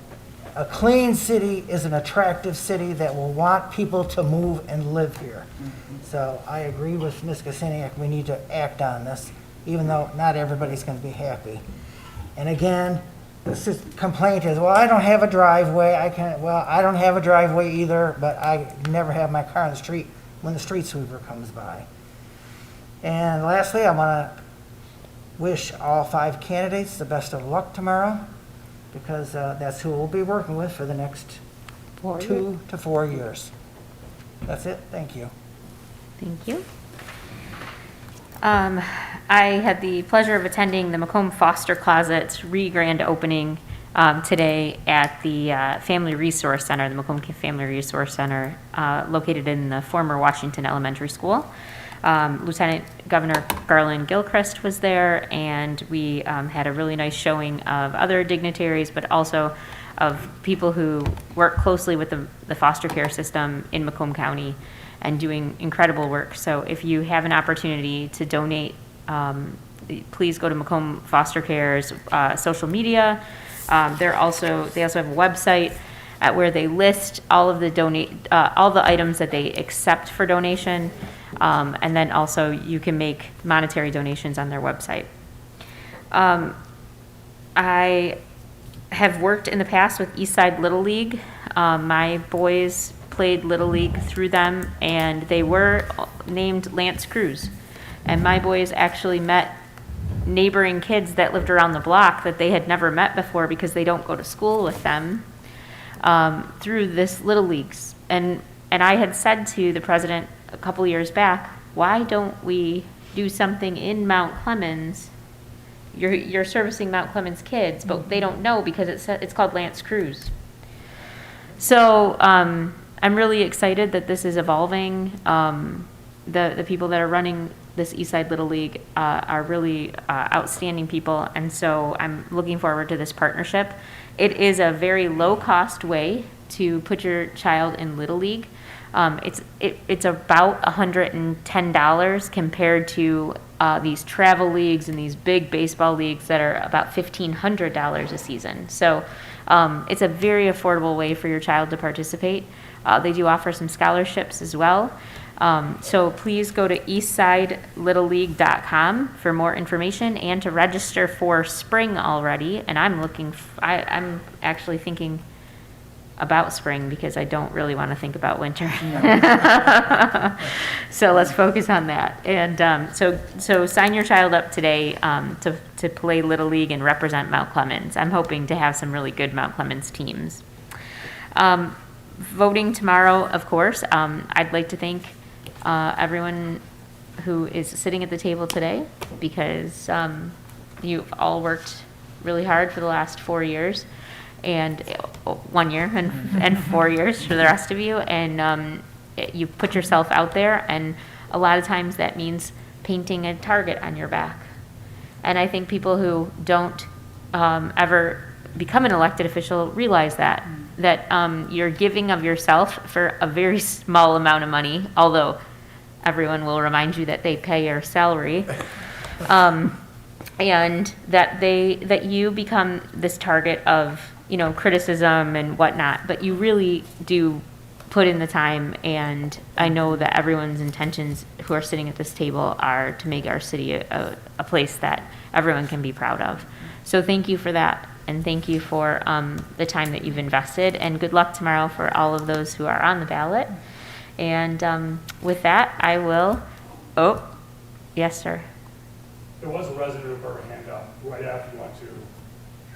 a clean city is an attractive city that will want people to move and live here. So I agree with Ms. Kusiniak, we need to act on this, even though not everybody's going to be happy. And again, this complaint is, well, I don't have a driveway. I don't have a driveway either, but I never have my car on the street when the street sweeper comes by. And lastly, I want to wish all 5 candidates the best of luck tomorrow, because that's who we'll be working with for the next 2 to 4 years. That's it. Thank you. Thank you. I had the pleasure of attending the Macomb Foster Closet's re-grand opening today at the Family Resource Center, the Macomb Family Resource Center, located in the former Washington Elementary School. Lieutenant Governor Garland Gilchrist was there, and we had a really nice showing of other dignitaries, but also of people who work closely with the foster care system in Macomb County. and doing incredible work. So if you have an opportunity to donate, please go to Macomb Foster Care's social media. They also have a website where they list all of the all the items that they accept for donation, and then also you can make monetary donations on their website. I have worked in the past with Eastside Little League. My boys played Little League through them, and they were named Lance Cruz. And my boys actually met neighboring kids that lived around the block that they had never met before because they don't go to school with them, through this Little Leagues. And I had said to the president a couple years back, why don't we do something in Mount Clemens? You're servicing Mount Clemens kids, but they don't know because it's called Lance Cruz. So I'm really excited that this is evolving. The people that are running this Eastside Little League are really outstanding people, and so I'm looking forward to this partnership. It is a very low-cost way to put your child in Little League. It's about $110 compared to these travel leagues and these big baseball leagues that are about $1,500 a season. So it's a very affordable way for your child to participate. They do offer some scholarships as well. So please go to eastsidelittleLeague.com for more information and to register for spring already. And I'm actually thinking about spring because I don't really want to think about winter. So let's focus on that. And so sign your child up today to play Little League and represent Mount Clemens. I'm hoping to have some really good Mount Clemens teams. Voting tomorrow, of course. I'd like to thank everyone who is sitting at the table today because you've all worked really hard for the last 4 years. And 1 year and 4 years for the rest of you. And you put yourself out there, and a lot of times that means painting a target on your back. And I think people who don't ever become an elected official realize that you're giving of yourself for a very small amount of money, although everyone will remind you that they pay your salary. And that you become this target of criticism and whatnot, but you really do put in the time, and I know that everyone's intentions who are sitting at this table are to make our city a place that everyone can be proud of. So thank you for that, and thank you for the time that you've invested, and good luck tomorrow for all of those who are on the ballot. And with that, I will, yes, sir. There was a resident who put her hand up right after you went to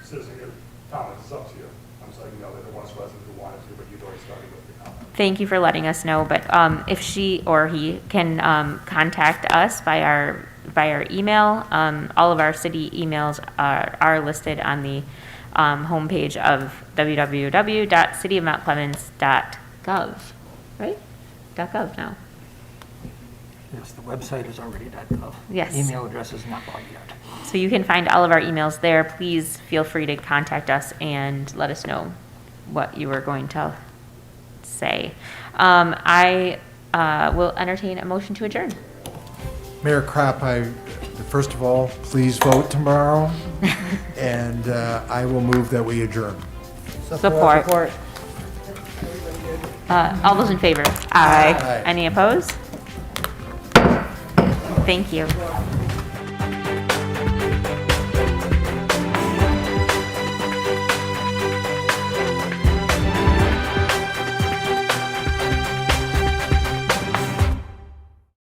citizen comments. It's up to you. I'm sorry, that there was a resident who wanted to, but you'd already started with your comment. Thank you for letting us know, but if she or he can contact us by our email, all of our city emails are listed on the homepage of www.cityofmountclemens.gov, right? .gov now. Yes, the website is already .gov. Yes. Email address is not out yet. So you can find all of our emails there. Please feel free to contact us and let us know what you were going to say. I will entertain a motion to adjourn. Mayor Kropp, first of all, please vote tomorrow, and I will move that we adjourn. Support. All those in favor? Aye. Any opposed? Thank you.